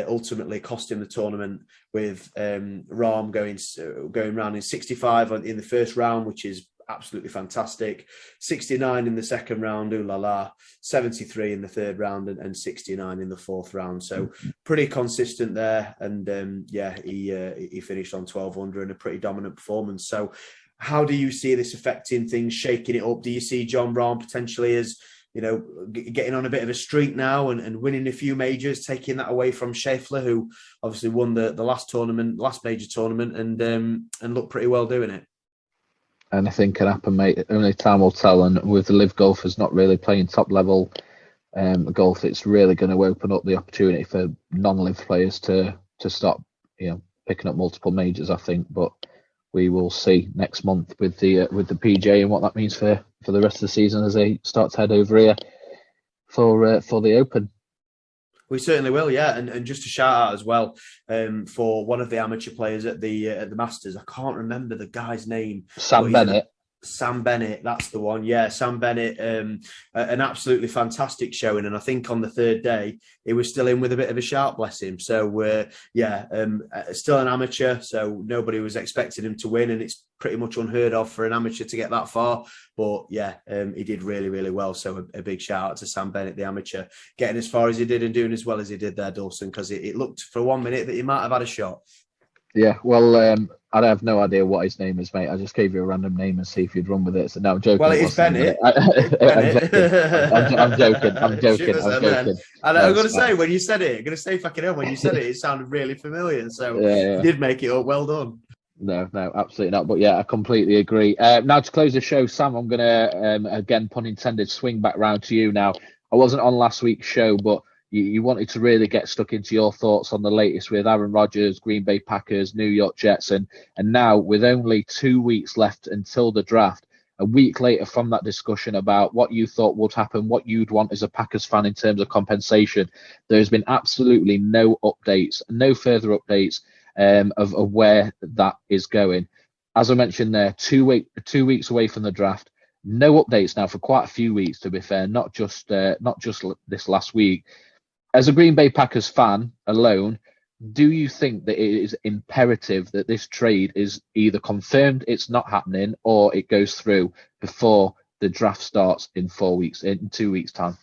ultimately cost him the tournament, with Rahm going round in 65 in the first round, which is absolutely fantastic. 69 in the second round, ooh la la. 73 in the third round, and 69 in the fourth round. So pretty consistent there. And he finished on 12 under in a pretty dominant performance. So how do you see this affecting things, shaking it up? Do you see John Rahm potentially as, getting on a bit of a streak now and winning a few majors, taking that away from Scheffler, who obviously won the last major tournament, and looked pretty well doing it? Anything can happen, mate. Only time will tell. And with the live golfers not really playing top level golf, it's really going to open up the opportunity for non-live players to start, picking up multiple majors, I think. But we will see next month with the PJ and what that means for the rest of the season as they start to head over here for the Open. We certainly will, yeah. And just a shout out as well for one of the amateur players at the Masters. I can't remember the guy's name. Sam Bennett. Sam Bennett, that's the one. Yeah, Sam Bennett, an absolutely fantastic showing. And I think on the third day, he was still in with a bit of a shout, bless him. So, still an amateur, so nobody was expecting him to win. And it's pretty much unheard of for an amateur to get that far. But yeah, he did really, really well. So a big shout out to Sam Bennett, the amateur, getting as far as he did and doing as well as he did there, Dawson, because it looked for 1 minute that he might have had a shot. Yeah, well, I have no idea what his name is, mate. I just gave you a random name and see if you'd run with it. So no, I'm joking. Well, it is Bennett. I'm joking. I'm joking. And I'm going to say, when you said it, I'm going to say fucking hell, when you said it sounded really familiar. So you did make it up. Well done. No, absolutely not. But yeah, I completely agree. Now to close the show, Sam, I'm going to, again, pun intended, swing back round to you now. I wasn't on last week's show, but you wanted to really get stuck into your thoughts on the latest with Aaron Rodgers, Green Bay Packers, New York Jets, and now with only 2 weeks left until the draft, a week later from that discussion about what you thought would happen, what you'd want as a Packers fan in terms of compensation, there's been absolutely no updates, no further updates of where that is going. As I mentioned there, 2 weeks away from the draft, no updates now for quite a few weeks, to be fair, not just this last week. As a Green Bay Packers fan alone, do you think that it is imperative that this trade is either confirmed it's not happening or it goes through before the draft starts in 2 weeks time?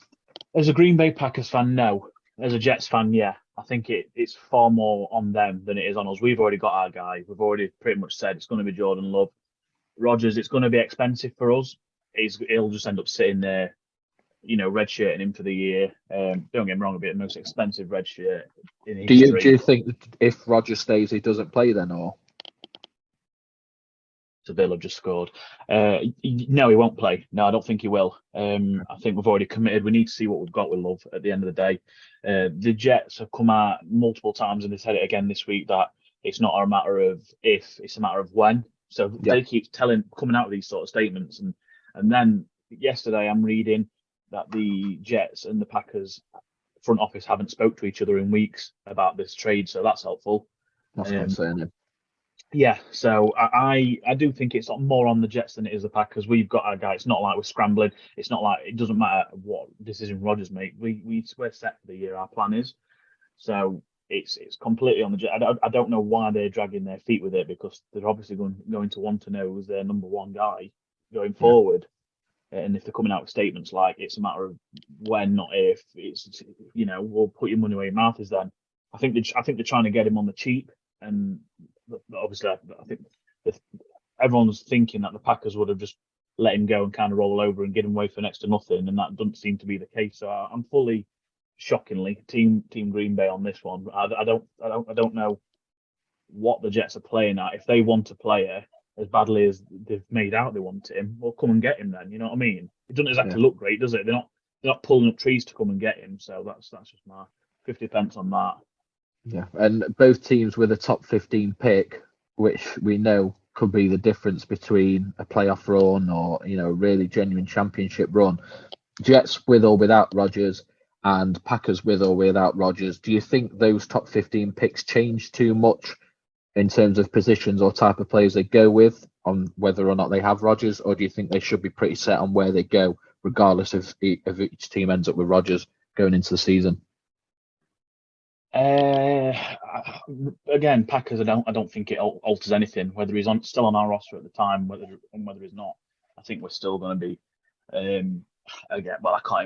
As a Green Bay Packers fan, no. As a Jets fan, yeah. I think it's far more on them than it is on us. We've already got our guy. We've already pretty much said it's going to be Jordan Love. Rodgers, it's going to be expensive for us. He'll just end up sitting there, redshirting him for the year. Don't get me wrong, it'll be the most expensive red shirt in history. Do you think if Rodgers stays, he doesn't play then, or? So Villa just scored. No, he won't play. No, I don't think he will. I think we've already committed. We need to see what we've got with Love at the end of the day. The Jets have come out multiple times, and they said it again this week, that it's not a matter of if, it's a matter of when. So They keep coming out with these sort of statements. And then yesterday I'm reading that the Jets and the Packers front office haven't spoke to each other in weeks about this trade, so that's helpful. That's concerning. Yeah, so I do think it's more on the Jets than it is the Packers. We've got our guy. It's not like we're scrambling. It's not like it doesn't matter what decision Rodgers make. We're set for the year. Our plan is. So it's completely on the Jets. I don't know why they're dragging their feet with it, because they're obviously going to want to know who's their number one guy going forward. And if they're coming out with statements like it's a matter of when, not if, it's we'll put your money where your mouth is. Then I think they're trying to get him on the cheap, and obviously I think everyone's thinking that the Packers would have just let him go and kind of roll over and get him away for next to nothing, and that doesn't seem to be the case. So I'm fully, shockingly, team Green Bay on this one. I don't know what the Jets are playing at. If they want a player as badly as they've made out they want him, well, come and get him then. You know what I mean? It doesn't exactly look great, does it? They're not pulling up trees to come and get him. So that's just my 50 pence on that. Yeah, and both teams with a top 15 pick, which we know could be the difference between a playoff run or a really genuine championship run. Jets with or without Rodgers, and Packers with or without Rodgers. Do you think those top 15 picks change too much in terms of positions or type of players they go with, on whether or not they have Rodgers, or do you think they should be pretty set on where they go, regardless of each team ends up with Rodgers going into the season? Again, Packers, I don't think it alters anything, whether he's still on our roster at the time, whether he's not. I think we're still going to be again. Well, I can't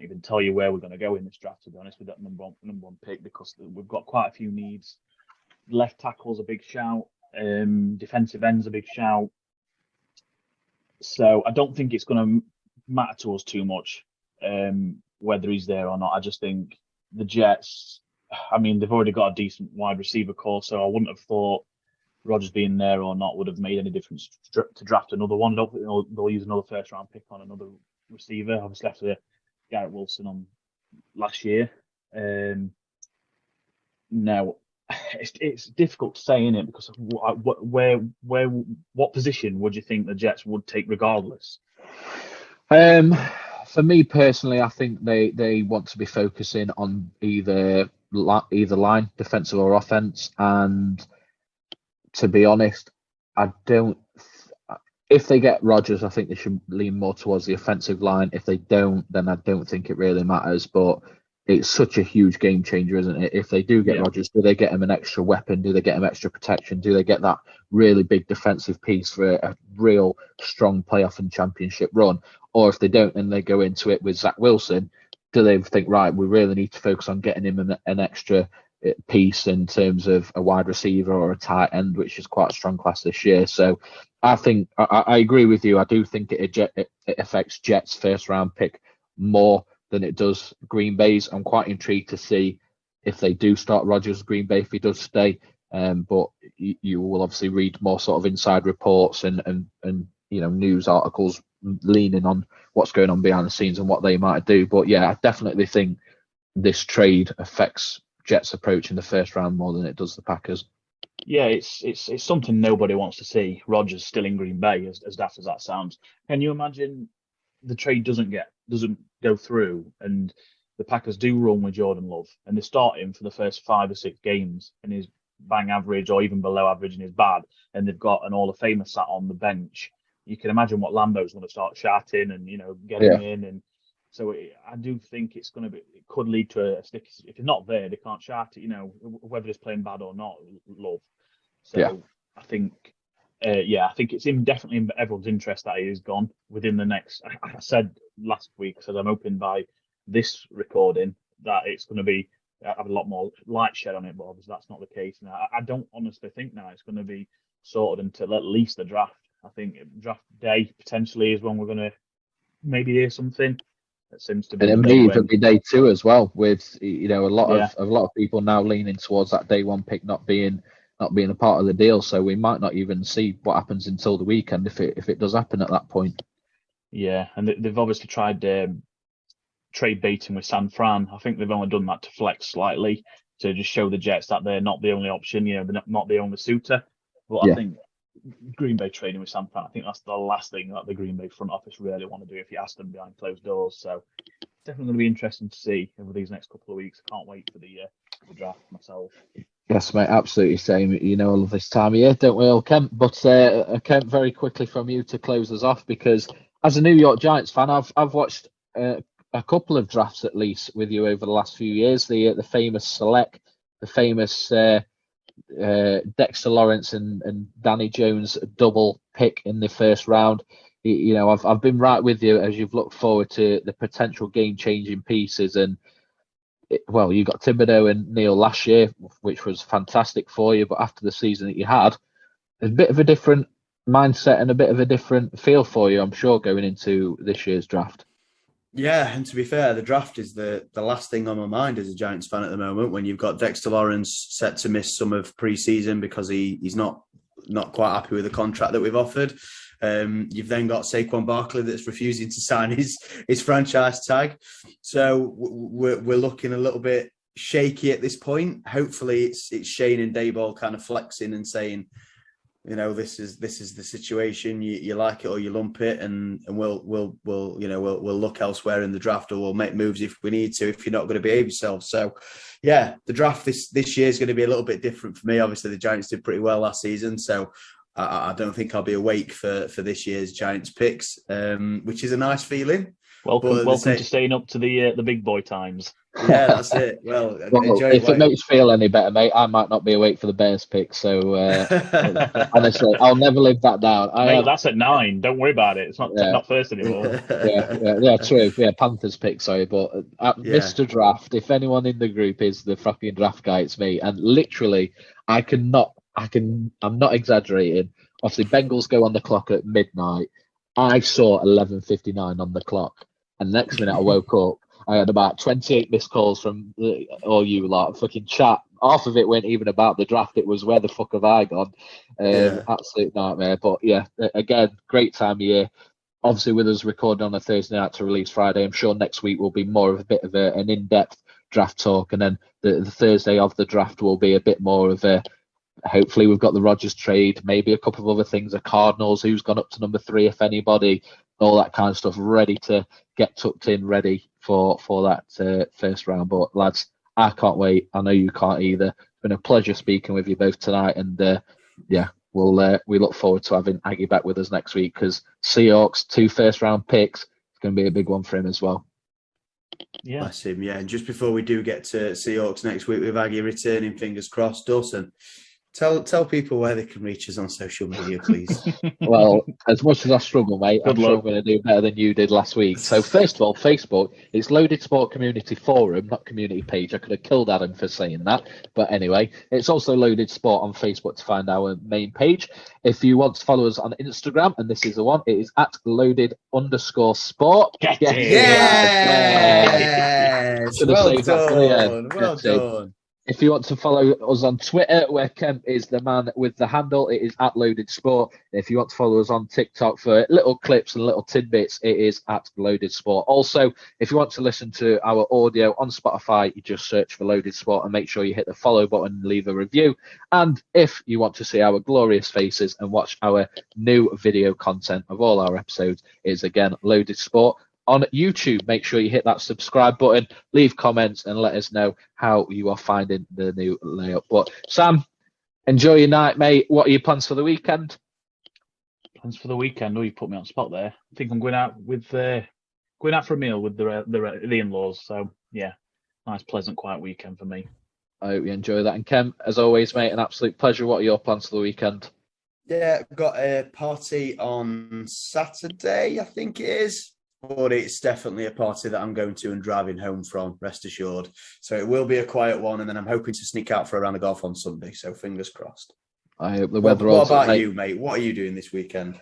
even tell you where we're going to go in this draft, to be honest, with that number one pick, because we've got quite a few needs. Left tackle's a big shout. Defensive end's a big shout. So I don't think it's going to matter to us too much whether he's there or not. I just think the Jets, they've already got a decent wide receiver core, so I wouldn't have thought Rodgers being there or not would have made any difference to draft another one. I don't think they'll use another first round pick on another receiver. Obviously after Garrett Wilson on last year. No. It's difficult to say, innit? Because what position would you think the Jets would take regardless? For me personally, I think they want to be focusing on either line, defensive or offense. And to be honest, if they get Rodgers, I think they should lean more towards the offensive line. If they don't, then I don't think it really matters. But it's such a huge game changer, isn't it? If they do get Rodgers, do they get him an extra weapon? Do they get him extra protection? Do they get that really big defensive piece for a real strong playoff and championship run? Or if they don't and they go into it with Zach Wilson, do they think, right, we really need to focus on getting him an extra piece in terms of a wide receiver or a tight end, which is quite a strong class this year? So I think I agree with you. I do think it affects Jets' first round pick more than it does Green Bay's. I'm quite intrigued to see if they do start Rodgers, Green Bay, if he does stay. But you will obviously read more sort of inside reports and news articles leaning on what's going on behind the scenes and what they might do. But yeah, I definitely think this trade affects Jets' approach in the first round more than it does the Packers. Yeah, it's something nobody wants to see. Rodgers still in Green Bay, as daft as that sounds. Can you imagine the trade doesn't go through, and the Packers do run with Jordan Love, and they start him for the first 5 or 6 games, and his bang average or even below average and is bad, and they've got an Hall of Famer sat on the bench. You can imagine what Lambeau's going to start shouting and get him in, and so I do think it could lead to a stick. If it's not there, they can't shout it. Whether it's playing bad or not, Love. So I think, I think it's definitely in everyone's interest that he is gone within the next. I said last week, I'm hoping by this recording that it's going to be have a lot more light shed on it, but obviously that's not the case now. I don't honestly think now it's going to be sorted until at least the draft. I think draft day potentially is when we're going to maybe hear something. That seems to be. And it may even be day 2 as well, with a lot of people now leaning towards that day 1 pick not being a part of the deal. So we might not even see what happens until the weekend if it does happen at that point. Yeah, and they've obviously tried trade baiting with San Fran. I think they've only done that to flex slightly, to just show the Jets that they're not the only option, they're not the only suitor. But I think Green Bay trading with San Fran, I think that's the last thing that the Green Bay front office really want to do if you ask them behind closed doors. So definitely going to be interesting to see over these next couple of weeks. I can't wait for the draft myself. Yes, mate, absolutely same. I love this time of year, don't we all, Kemp? But Kemp, very quickly from you to close us off, because as a New York Giants fan, I've watched a couple of drafts at least with you over the last few years. The famous select, the famous Dexter Lawrence and Danny Jones double pick in the first round. I've been right with you as you've looked forward to the potential game-changing pieces. And you got Thibodeau and Neal last year, which was fantastic for you. But after the season that you had, there's a bit of a different mindset and a bit of a different feel for you, I'm sure, going into this year's draft. Yeah, and to be fair, the draft is the last thing on my mind as a Giants fan at the moment, when you've got Dexter Lawrence set to miss some of pre-season because he's not quite happy with the contract that we've offered. You've then got Saquon Barkley that's refusing to sign his franchise tag. So we're looking a little bit shaky at this point. Hopefully it's Shane and Daboll kind of flexing and saying, this is the situation. You like it or you lump it, and we'll look elsewhere in the draft, or we'll make moves if we need to, if you're not going to behave yourself. So, yeah, the draft this year is going to be a little bit different for me. Obviously, the Giants did pretty well last season, so I don't think I'll be awake for this year's Giants picks, which is a nice feeling. Welcome to staying up to the big boy times. Yeah, that's it. Well, if it makes you feel any better, mate, I might not be awake for the Bears pick. So honestly, I'll never live that down. That's at 9. Don't worry about it. It's not first anymore. yeah, true. Yeah, Panthers pick. Sorry, but Mr. Draft. If anyone in the group is the fucking draft guy, it's me. And literally, I'm not exaggerating. Obviously, Bengals go on the clock at midnight. I saw 11:59 on the clock, and next minute I woke up. I had about 28 missed calls from all you lot. Fucking chat. Half of it went even about the draft. It was, where the fuck have I gone? Absolute nightmare. But yeah, again, great time of year. Obviously, with us recording on a Thursday night to release Friday, I'm sure next week will be more of a bit of an in-depth draft talk. And then the Thursday of the draft will be a bit more of a, hopefully we've got the Rodgers trade, maybe a couple of other things, the Cardinals, who's gone up to number 3, if anybody, all that kind of stuff, ready to get tucked in, ready for that first round. But lads, I can't wait. I know you can't either. It's been a pleasure speaking with you both tonight, and we look forward to having Aggie back with us next week, because Seahawks 2 first round picks, it's going to be a big one for him as well. Yeah, bless him. Yeah, and just before we do get to Seahawks next week with Aggie returning, fingers crossed, Dawson, Tell people where they can reach us on social media, please. Well, as much as I struggle, mate, I'm sure I'm going to do better than you did last week. So first of all, Facebook, it's Loaded Sport Community Forum, not community page. I could have killed Adam for saying that. But anyway, it's also Loaded Sport on Facebook to find our main page. If you want to follow us on Instagram, and this is the one, it is at @loaded_sport. Yes! Well done. If you want to follow us on Twitter, where Kemp is the man with the handle, it is at Loaded Sport. If you want to follow us on TikTok for little clips and little tidbits, it is at Loaded Sport. Also, if you want to listen to our audio on Spotify, you just search for Loaded Sport and make sure you hit the follow button and leave a review. And if you want to see our glorious faces and watch our new video content of all our episodes, it is again Loaded Sport on YouTube. Make sure you hit that subscribe button, leave comments, and let us know how you are finding the new layout. But Sam, enjoy your night, mate. What are your plans for the weekend? Plans for the weekend? Oh, you put me on the spot there. I think I'm going out for a meal with the in-laws. So yeah, nice, pleasant, quiet weekend for me. I hope you enjoy that. And Ken, as always, mate, an absolute pleasure. What are your plans for the weekend? Yeah, got a party on Saturday, I think it is. But it's definitely a party that I'm going to and driving home from, rest assured. So it will be a quiet one, and then I'm hoping to sneak out for a round of golf on Sunday. So fingers crossed. I hope the weather. What about you, mate? What are you doing this weekend?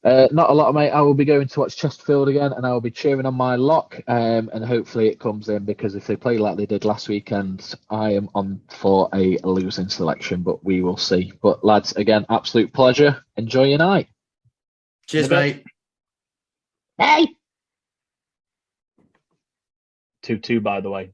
Not a lot, mate. I will be going to watch Chesterfield again, and I will be cheering on my lock. And hopefully it comes in, because if they play like they did last weekend, I am on for a losing selection. But we will see. But lads, again, absolute pleasure. Enjoy your night. Cheers, mate. Bye. 2-2, by the way.